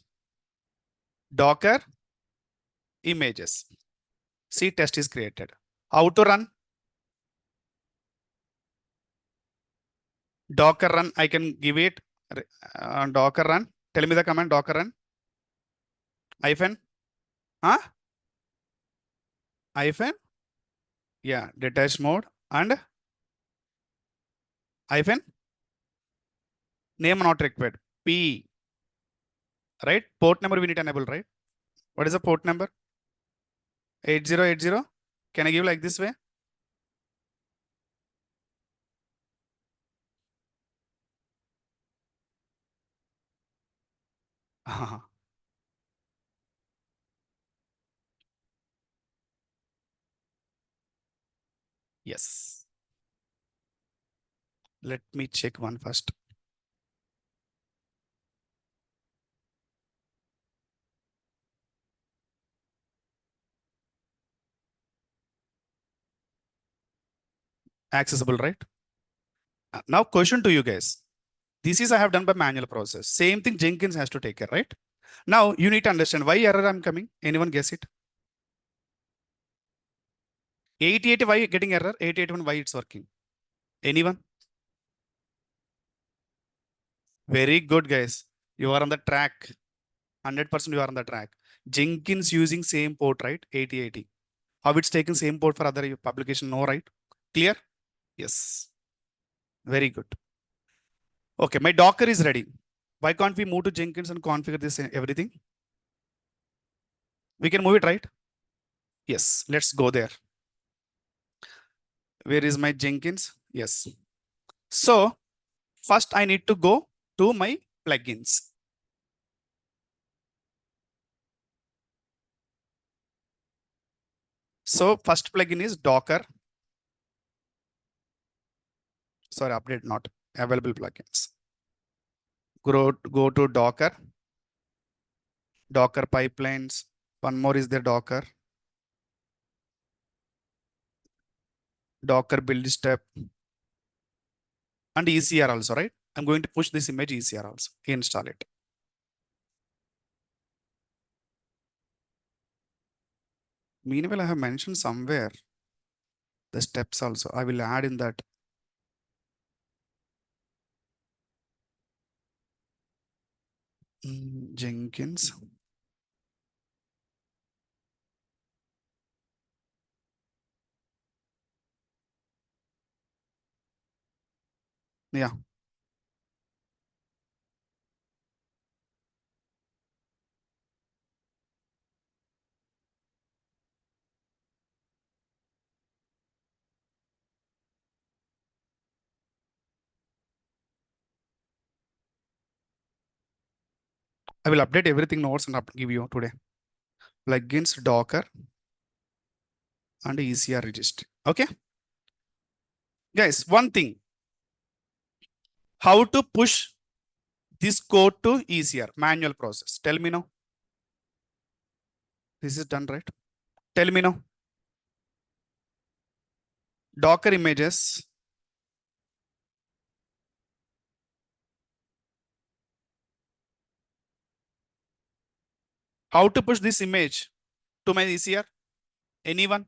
Docker images. See test is created. How to run? Docker run. I can give it Docker run. Tell me the command Docker run. Hyphen. Huh? Hyphen. Yeah. Detach mode and hyphen. Name not required. P. Right. Port number we need to enable, right? What is the port number? 8080. Can I give like this way? Yes. Let me check one first. Accessible, right? Now question to you guys. This is I have done by manual process. Same thing Jenkins has to take care, right? Now you need to understand why error I'm coming. Anyone guess it? 8080 why getting error? 881 why it's working? Anyone? Very good, guys. You are on the track. 100% you are on the track. Jenkins using same port, right? 8080. How it's taking same port for other publication? No, right? Clear? Yes. Very good. Okay, my Docker is ready. Why can't we move to Jenkins and configure this everything? We can move it, right? Yes. Let's go there. Where is my Jenkins? Yes. So first I need to go to my plugins. So first plugin is Docker. Sorry, update not available plugins. Go to Docker, Docker pipelines. One more is the Docker, Docker build step, and ECR also, right? I'm going to push this image ECR also. Install it. Meanwhile, I have mentioned somewhere The steps also I will add in that. Jenkins. Yeah, I will update everything notes and give you today. Plugins, Docker, and ECR registry. Okay, guys. One thing: how to push this code to ECR manual process. Tell me now. This is done right. Tell me now. Docker images. How to push this image to my ECR? Anyone?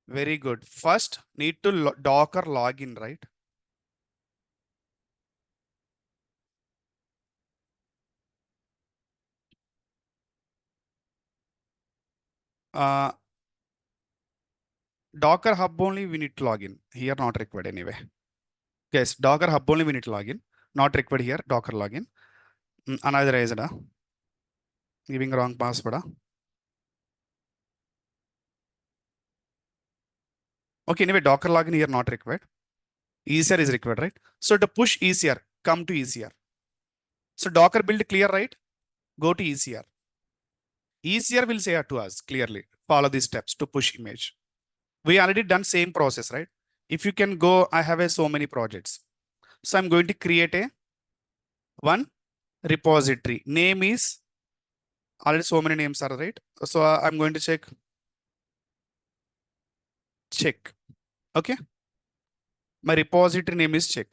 Very good. First, need to Docker login, right? Uh, Docker Hub only we need to log in. Here not required anyway. Yes, Docker Hub only we need to log in. Not required here. Docker login. Another is giving wrong password. Okay, anyway, Docker login here not required. ECR is required, right? So to push ECR, come to ECR. So Docker build clear, right? Go to ECR. ECR will say to us clearly, follow these steps to push image. We already done same process, right? If you can go, I have so many projects. So I'm going to create a one repository. Name is already so many names are right. So I'm going to check. Okay. My repository name is check.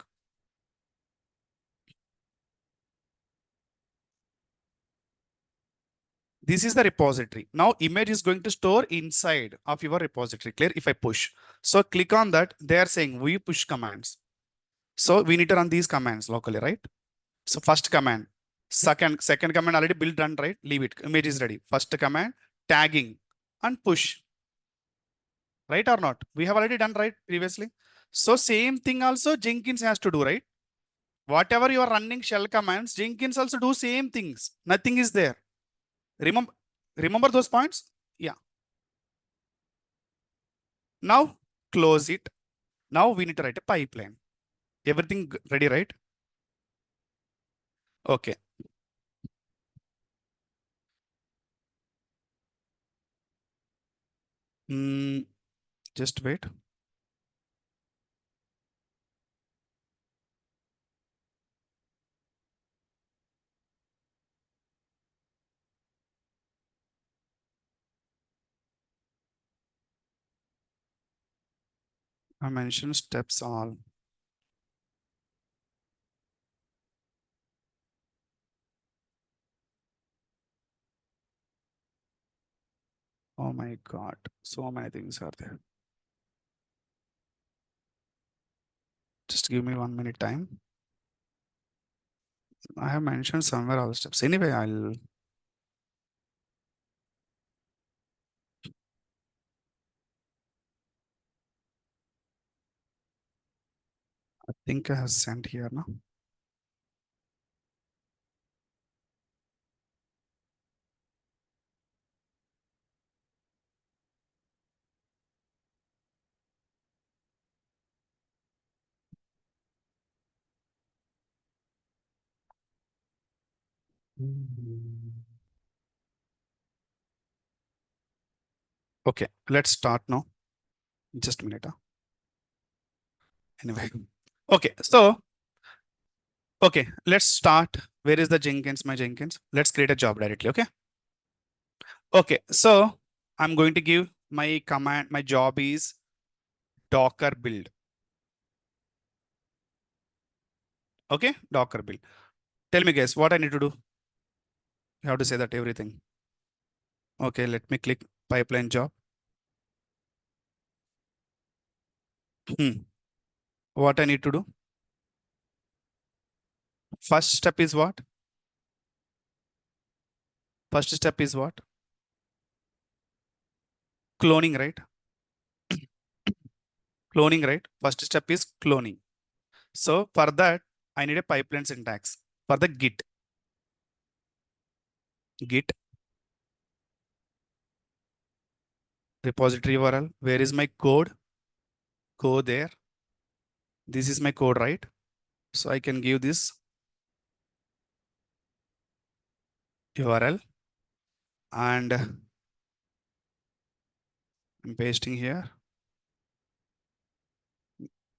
This is the repository. Now image is going to store inside of your repository. Clear? If I push. So click on that. They are saying we push commands. So we need to run these commands locally, right? So first command, second command already built done, right? Leave it. Image is ready. First command, tagging and push. Right or not? We have already done right previously. So same thing also Jenkins has to do, right? Whatever you are running shell commands, Jenkins also do same things. Nothing is there. Remember those points? Yeah. Now close it. Now we need to write a pipeline. Everything ready, right? Okay. Just wait. I mentioned steps all. Oh my God. So many things are there. Just give me 1 minute time. I have mentioned somewhere all steps. Anyway, I think I have sent here now. Okay, let's start now. Just a minute. Anyway. Okay, so okay, let's start. Where is the Jenkins? My Jenkins. Let's create a job directly. Okay. Okay, so I'm going to give my command. My job is Docker build. Okay, Docker build. Tell me, guys, what I need to do. You have to say that everything. Okay, let me click. pipeline job. What I need to do? First step is what? First step is what? Cloning, right? Cloning, right? First step is cloning. So for that, I need a pipeline syntax for the Git. Git repository URL. Where is my code? Go there. This is my code, right? So I can give this URL and I'm pasting here.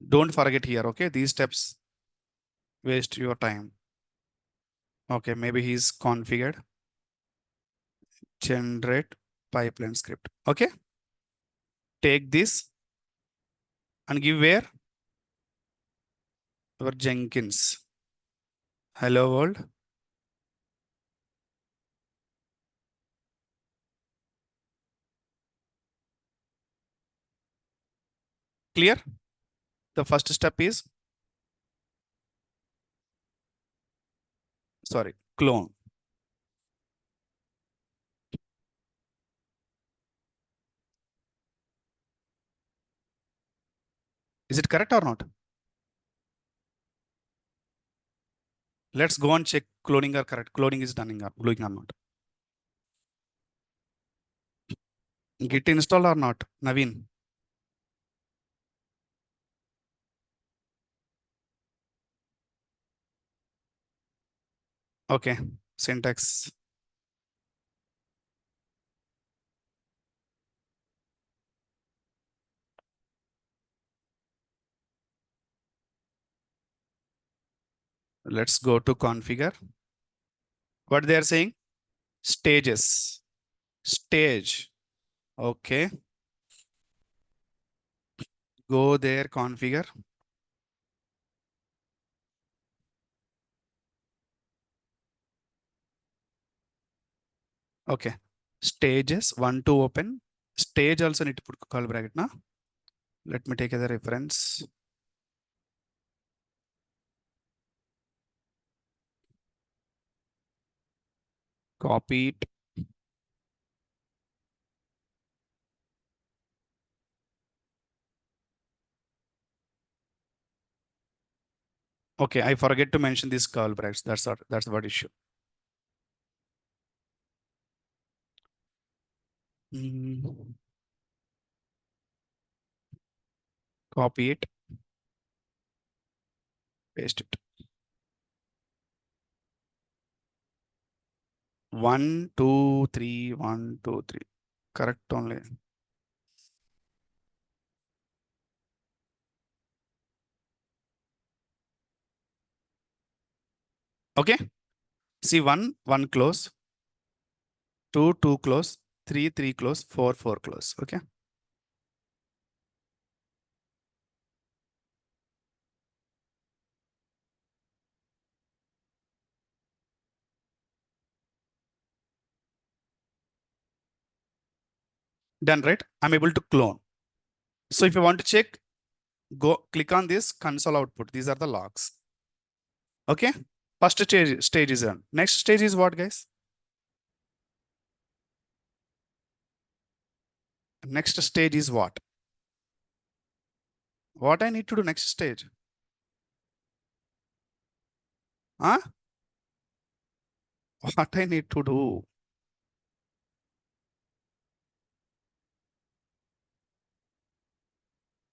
Don't forget here, okay? These steps waste your time. Okay, maybe he's configured. Generate pipeline script. Okay. Take this and give where? Your Jenkins. Hello world. Clear? The first step is, sorry, clone. Is it correct or not? Let's go and check cloning are correct. Cloning is done or not. Git install or not? Naveen. Okay. Syntax. Let's go to configure. What they are saying? Stages. Stage. Okay. Go there, configure. Okay. Stages, 1 to open. Stage also need to put curly bracket now. Let me take as a reference. Copy it. Okay, I forget to mention these curl brackets. That's what issue. Copy it. Paste it. 1, 2, 3, 1, 2, 3. Correct only. Okay. See 1, 1 close. 2, 2 close. 3, 3 close. 4, 4 close. Okay. Done, right? I'm able to clone. So if you want to check, go click on this console output. These are the logs. Okay. First stage is done. Next stage is what, guys? Next stage is what? What I need to do next stage? Huh? What I need to do?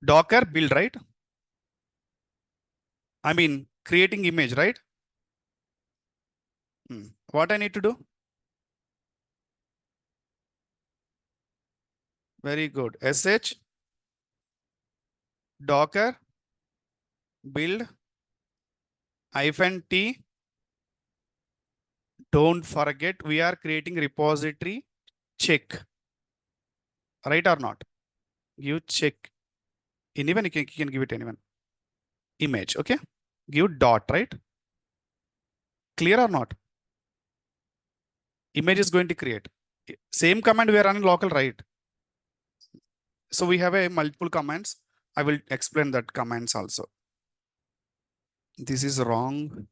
Docker build, right? I mean, creating image, right? What I need to do? Very good. sh docker build -t. Don't forget, we are creating repository check. Right or not? Give check. Anyone you can give it anyone. Image, okay? Give dot, right? Clear or not? Image is going to create. Same command we are running local, right? So we have a multiple commands. I will explain that commands also. This is wrong.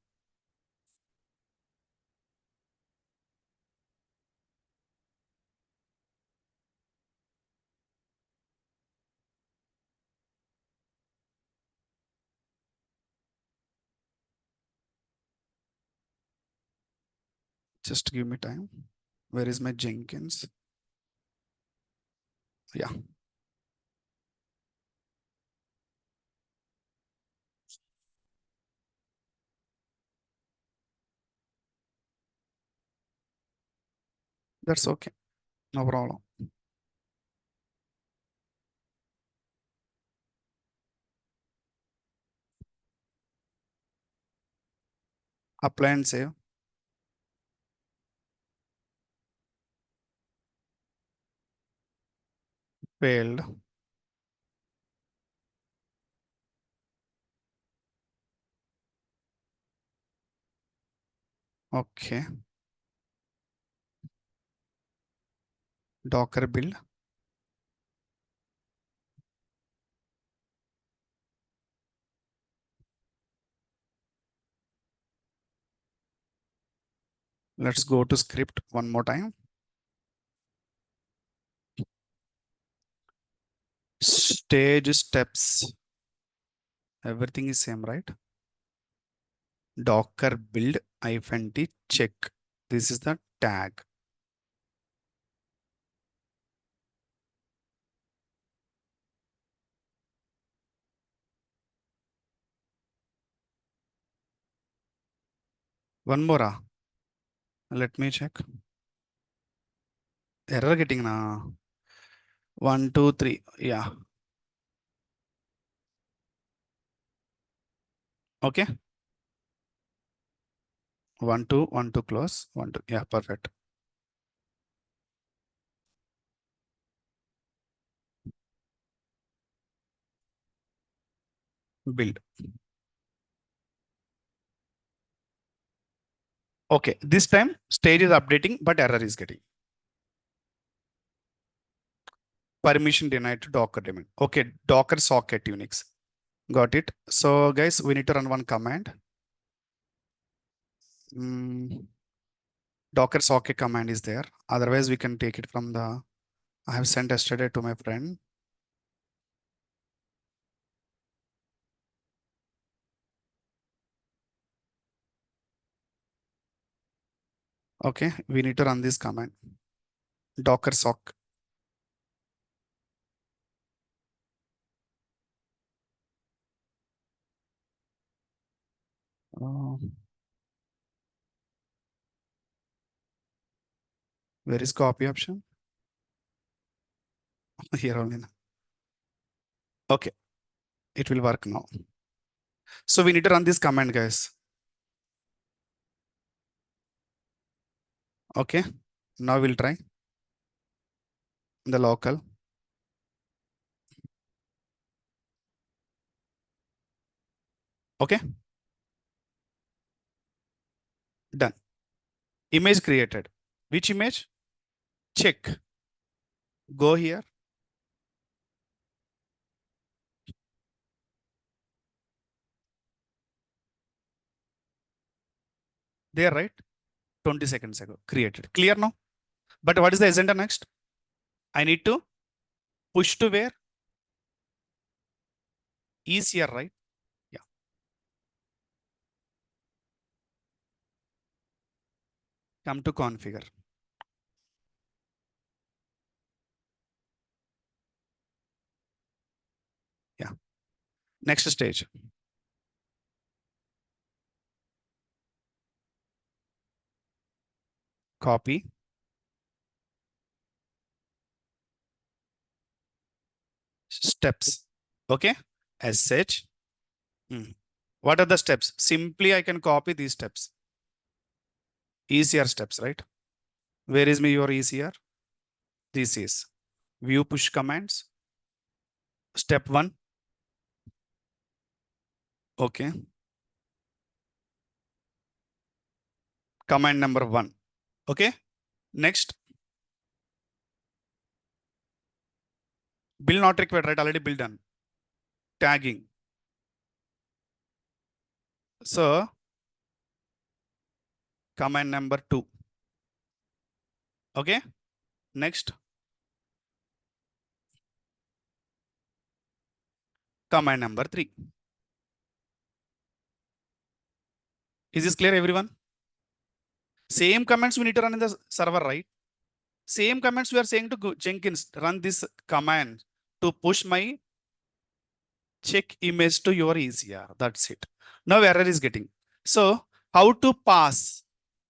Just give me time. Where is my Jenkins? Yeah. That's okay. No problem. Apply and save. Failed. Okay. Docker build. Let's go to script one more time. Stage steps. Everything is same, right? Docker build -t check. This is the tag. One more. Let me check. Error getting na. 1, 2, 3. Yeah. Okay. 1, 2, 1, 2 close. 1, 2. Yeah, perfect. Build. Okay. This time stage is updating, but error is getting. Permission denied to Docker daemon. Okay. Docker socket Unix. Got it. So guys, we need to run one command. Docker socket command is there. Otherwise, we can take it from the, I have sent yesterday to my friend. Okay. We need to run this command. Docker sock. Uh, where is copy option? Here only. Okay. It will work now. So we need to run this command, guys. Okay. Now we'll try the local. Okay. Done. Image created. Which image? Check. Go here. There, right? 20 seconds ago. Created. Clear now? But what is the agenda next? I need to push to where? ECR, right? Yeah. Come to configure. Yeah. Next stage. Copy. Steps. Okay. SH. What are the steps? Simply I can copy these steps. ECR steps, right? Where is your ECR? This is view push commands. Step 1. Okay. Command number 1. Okay. Next. Build not required, right? Already built done. Tagging. So command number 2. Okay. Next. Command number 3. Is this clear, everyone? Same commands we need to run in the server, right? Same commands we are saying to Jenkins, run this command to push my check image to your ECR. That's it. Now error is getting. So how to pass?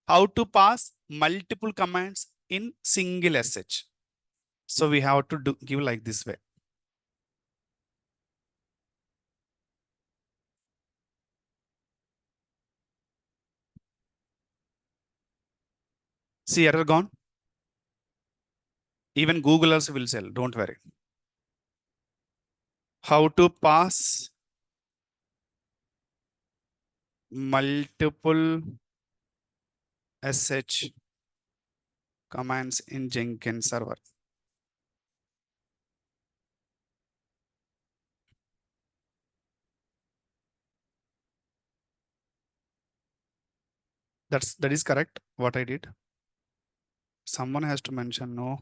How to pass multiple commands in single SH? So we have to give like this way. See error gone. Even Google also will sell. Don't worry. How to pass multiple SH commands in Jenkins server. That is correct. What I did. Someone has to mention no.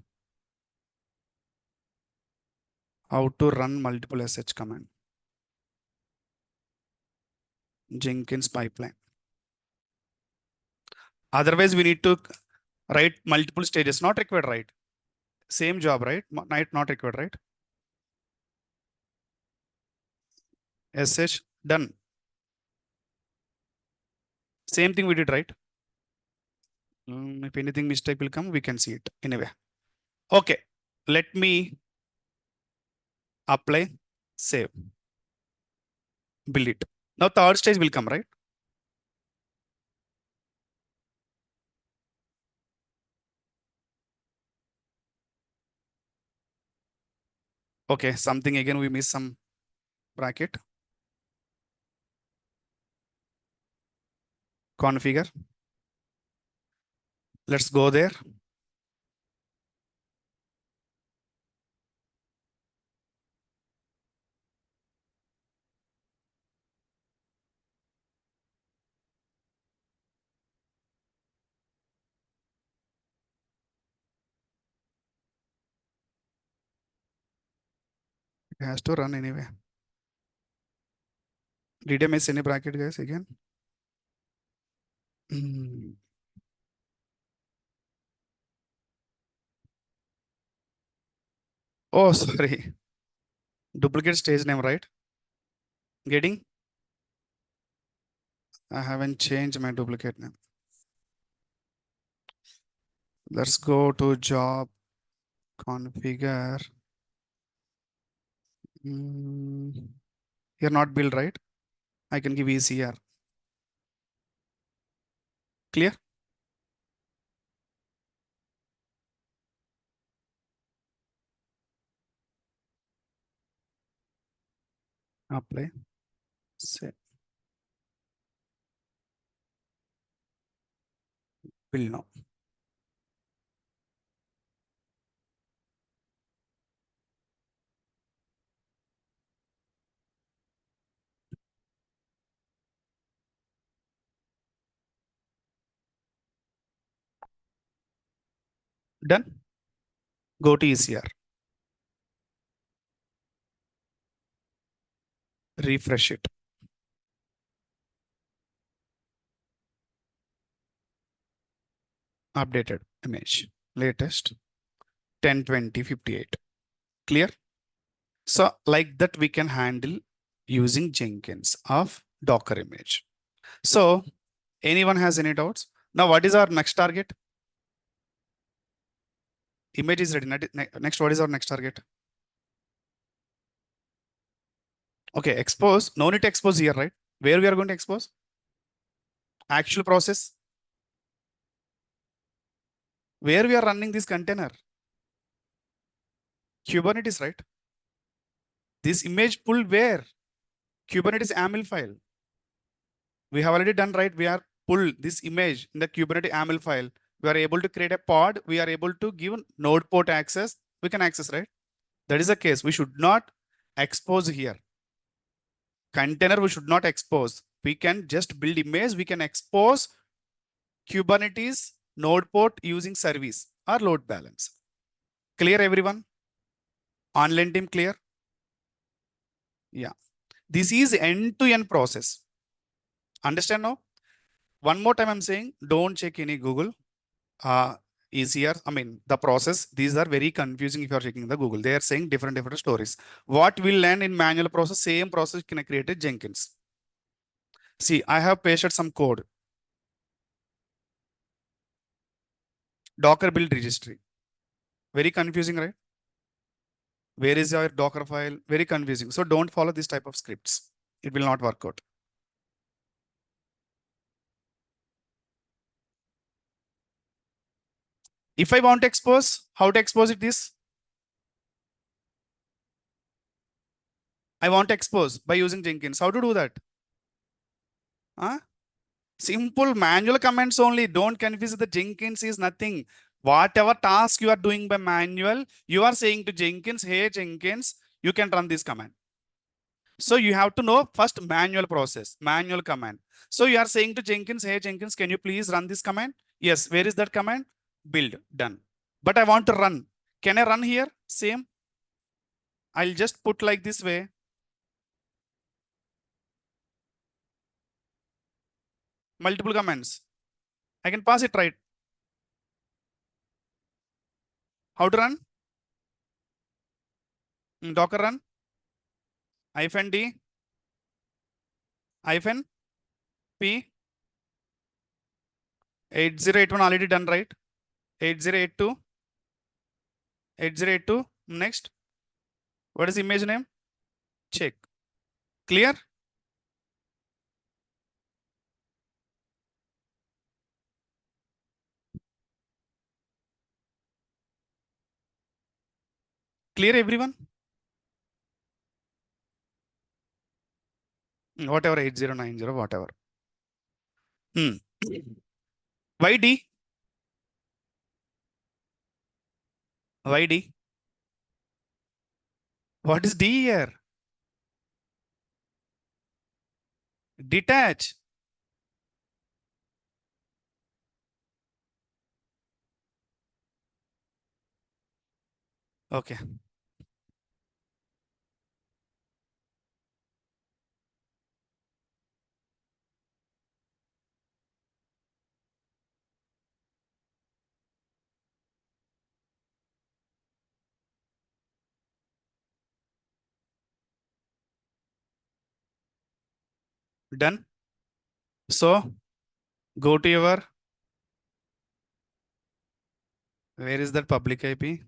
How to run multiple SH command. Jenkins pipeline. Otherwise, we need to write multiple stages. Not required, right? Same job, right? Not required, right? SH done. Same thing we did, right? If anything mistake will come, we can see it anyway. Okay, let me apply, save, build it. Now third stage will come, right? Okay, something again, we miss some bracket. Configure. Let's go there. It has to run anyway. Did I miss any bracket, guys, again? Oh, sorry. Duplicate stage name, right? Getting? I haven't changed my duplicate name. Let's go to job, configure. You're not build, right? I can give ECR. Clear? Apply. Save. Build now. Done. Go to ECR. Refresh it. Updated image. Latest 10/20/58. Clear? So like that we can handle using Jenkins of Docker image. So anyone has any doubts? Now what is our next target? Image is ready. Next, what is our next target? Okay, expose. No need to expose here, right? Where we are going to expose? Actual process. Where we are running this container? Kubernetes, right? This image pull where? Kubernetes YAML file. We have already done, right? We are pull this image in the Kubernetes YAML file. We are able to create a pod. We are able to give node port access. We can access, right? That is the case. We should not expose here. Container we should not expose. We can just build image. We can expose Kubernetes node port using service or load balance. Clear everyone? Online team clear? Yeah. This is end-to-end process. Understand now? One more time I'm saying, don't check any Google. Easier. I mean, the process, these are very confusing if you're checking the Google. They are saying different stories. What will learn in manual process, same process can create a Jenkins. See, I have pasted some code. Docker build registry. Very confusing, right? Where is your Docker file? Very confusing. So don't follow this type of scripts. It will not work out. If I want to expose, how to expose it this? I want to expose by using Jenkins. How to do that? Huh? Simple manual commands only. Don't confuse the Jenkins is nothing. Whatever task you are doing by manual, you are saying to Jenkins, hey Jenkins, you can run this command. So you have to know first manual process, manual command. So you are saying to Jenkins, hey Jenkins, can you please run this command? Yes, where is that command? Build, done. But I want to run. Can I run here? Same. I'll just put like this way. Multiple commands. I can pass it right. How to run? Docker run. -d, -p, 8081 already done, right? 8082, 8082. Next. What is image name? Check. Clear? Clear everyone? Whatever 8090, whatever. Why D? Why D? What is D here? Detach. Okay. Done. So go to your, where is that public IP?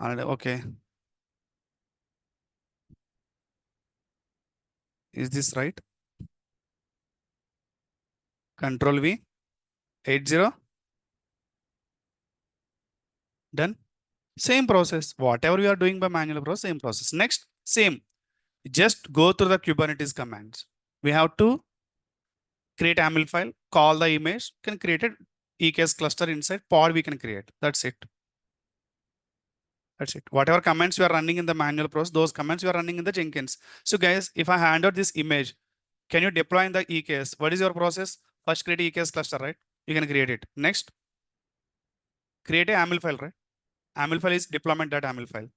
Okay. Is this right? Control V. 80. Done. Same process. Whatever you are doing by manual process, same process. Next, same. Just go through the Kubernetes commands. We have to create YAML file, call the image, can create an EKS cluster inside pod we can create. That's it. That's it. Whatever commands you are running in the manual process, those commands you are running in the Jenkins. So guys, if I hand out this image, can you deploy in the EKS? What is your process? First create EKS cluster, right? You can create it. Next, create a YAML file, right? YAML file is deployment.yaml file.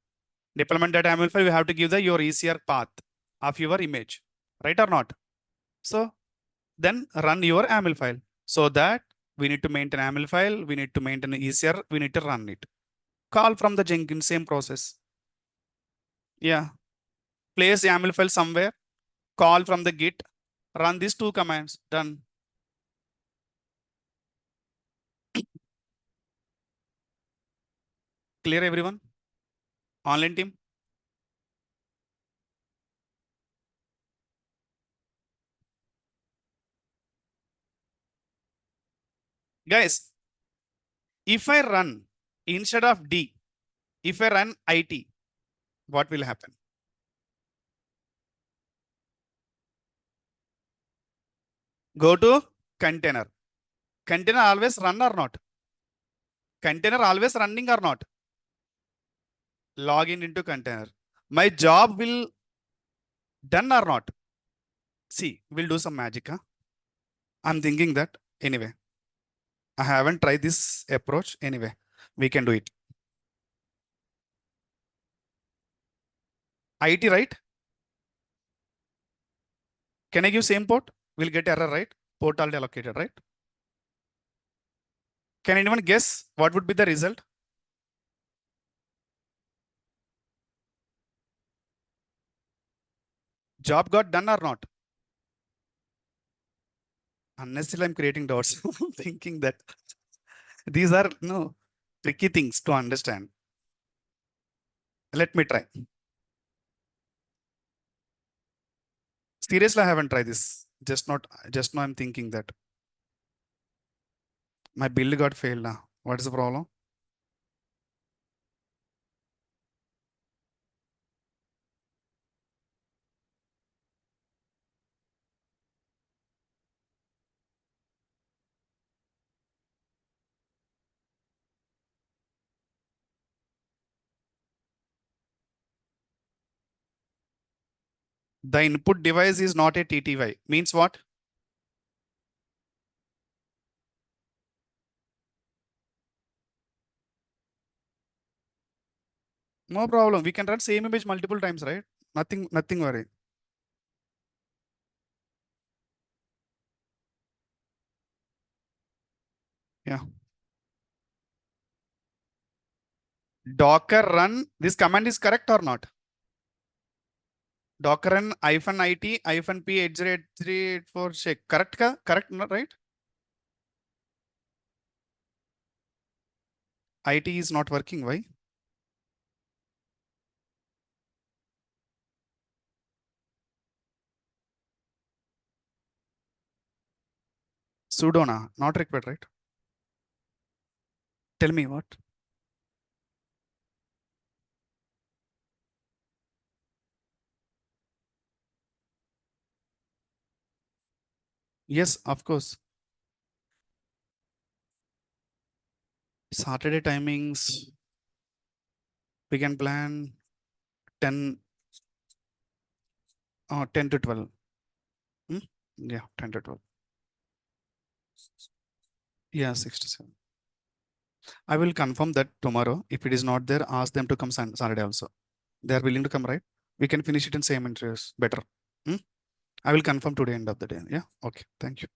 Deployment.yaml file, you have to give the your ECR path of your image, right or not? So then run your YAML file. So that we need to maintain YAML file, we need to maintain ECR, we need to run it. Call from the Jenkins, same process. Yeah. Place YAML file somewhere, call from the Git, run these two commands, done. Clear everyone? Online team? Guys, if I run instead of D, if I run IT, what will happen? Go to container. Container always run or not? Container always running or not? login into container. My job will done or not? See, we'll do some magic. Huh? I'm thinking that anyway. I haven't tried this approach anyway. We can do it. IT, right? Can I give same port? We'll get error, right? Port already allocated, right? Can anyone guess what would be the result? Job got done or not? Unnecessarily, I'm creating dots. I'm thinking that these are no tricky things to understand. Let me try. Seriously, I haven't tried this. Just now I'm thinking that my build got failed now. What is the problem? The input device is not a TTY. Means what? No problem. We can run same image multiple times, right? Nothing worry. Yeah. Docker run. This command is correct or not? Docker run -it -p 808384 shake. Correct ka? Correct, no, right? IT is not working. Why? Sudo na. Not required, right? Tell me what? Yes, of course. Saturday timings. We can plan 10, 10 to 12. Hmm? Yeah, 10 to 12. Yeah, 6 to 7. I will confirm that tomorrow. If it is not there, ask them to come Saturday also. They are willing to come, right? We can finish it in same interviews. Better. Hmm? I will confirm today end of the day. Yeah. Okay. Thank you.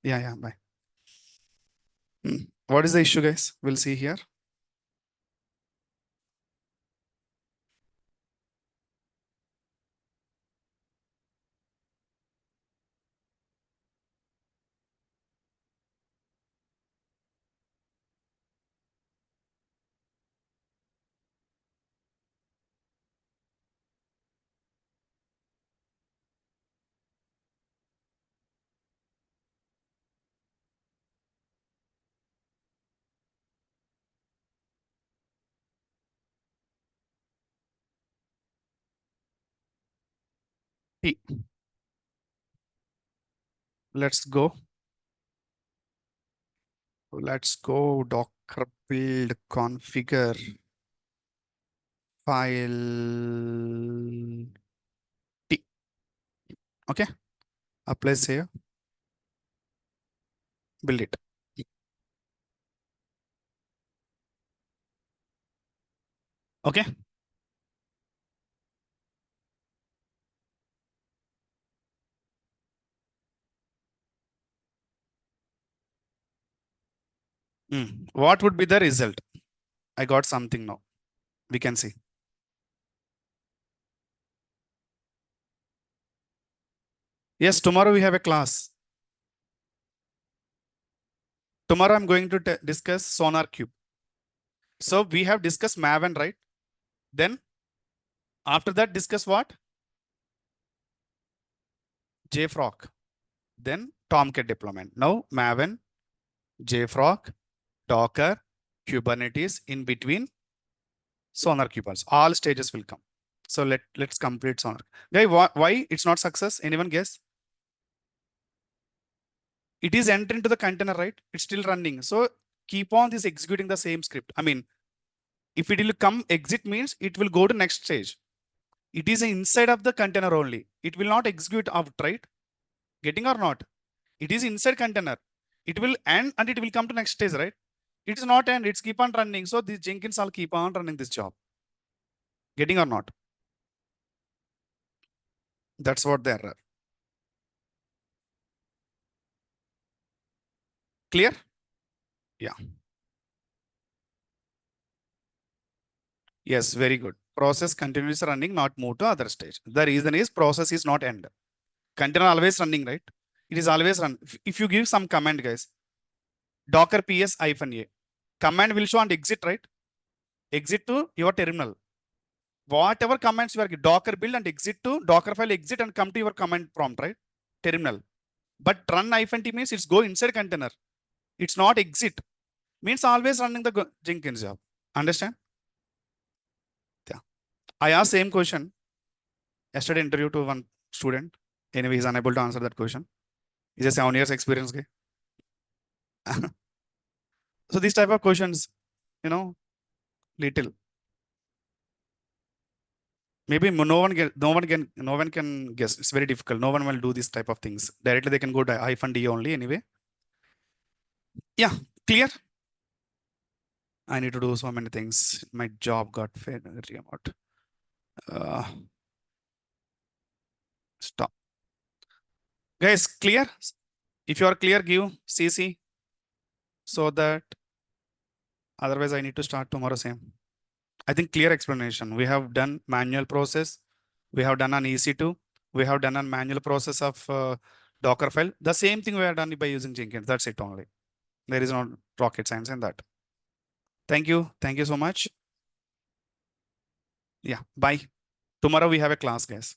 Yeah. Yeah. Bye. What is the issue, guys? We'll see here. T. Let's go. Let's go. Docker build configure file T. Okay. Apply save. Build it. Okay. What would be the result? I got something now. We can see. Yes, tomorrow we have a class. Tomorrow I'm going to discuss Sonar Cube. So we have discussed Maven, right? Then after that, discuss what? JFrog. Then Tomcat deployment. Now Maven, JFrog, Docker, Kubernetes in between Sonar Cubers. All stages will come. So let's complete Sonar. Guy, why it's not success? Anyone guess? It is entered into the container, right? It's still running. So keep on this executing the same script. I mean, If it will come exit means it will go to next stage. It is inside of the container only. It will not execute out, right? Getting or not? It is inside container. It will end and it will come to next stage, right? It is not end. It's keep on running. So these Jenkins will keep on running this job. Getting or not? That's what the error. Clear? Yeah. Yes, very good. Process continues running, not move to other stage. The reason is process is not end. Container always running, right? It is always run. If you give some command, guys, Docker ps -a command will show and exit, right? Exit to your terminal. Whatever commands you are Docker build and exit to Docker file exit and come to your command prompt, right? Terminal. But run -t means it's go inside container. It's not exit. Means always running the Jenkins job. Understand? Yeah. I asked same question yesterday interview to one student. Anyway, he's unable to answer that question. He's a 7 years experience guy. So these type of questions, you know, little. Maybe no one can guess. It's very difficult. No one will do this type of things. Directly they can go to -d only anyway. Yeah, clear. I need to do so many things. My job got very remote. Stop. Guys, clear? If you are clear, give CC so that otherwise I need to start tomorrow same. I think clear explanation. We have done manual process. We have done an EC2. We have done a manual process of Docker file. The same thing we have done by using Jenkins. That's it only. There is no rocket science in that. Thank you. Thank you so much. Yeah. Bye. Tomorrow we have a class, guys.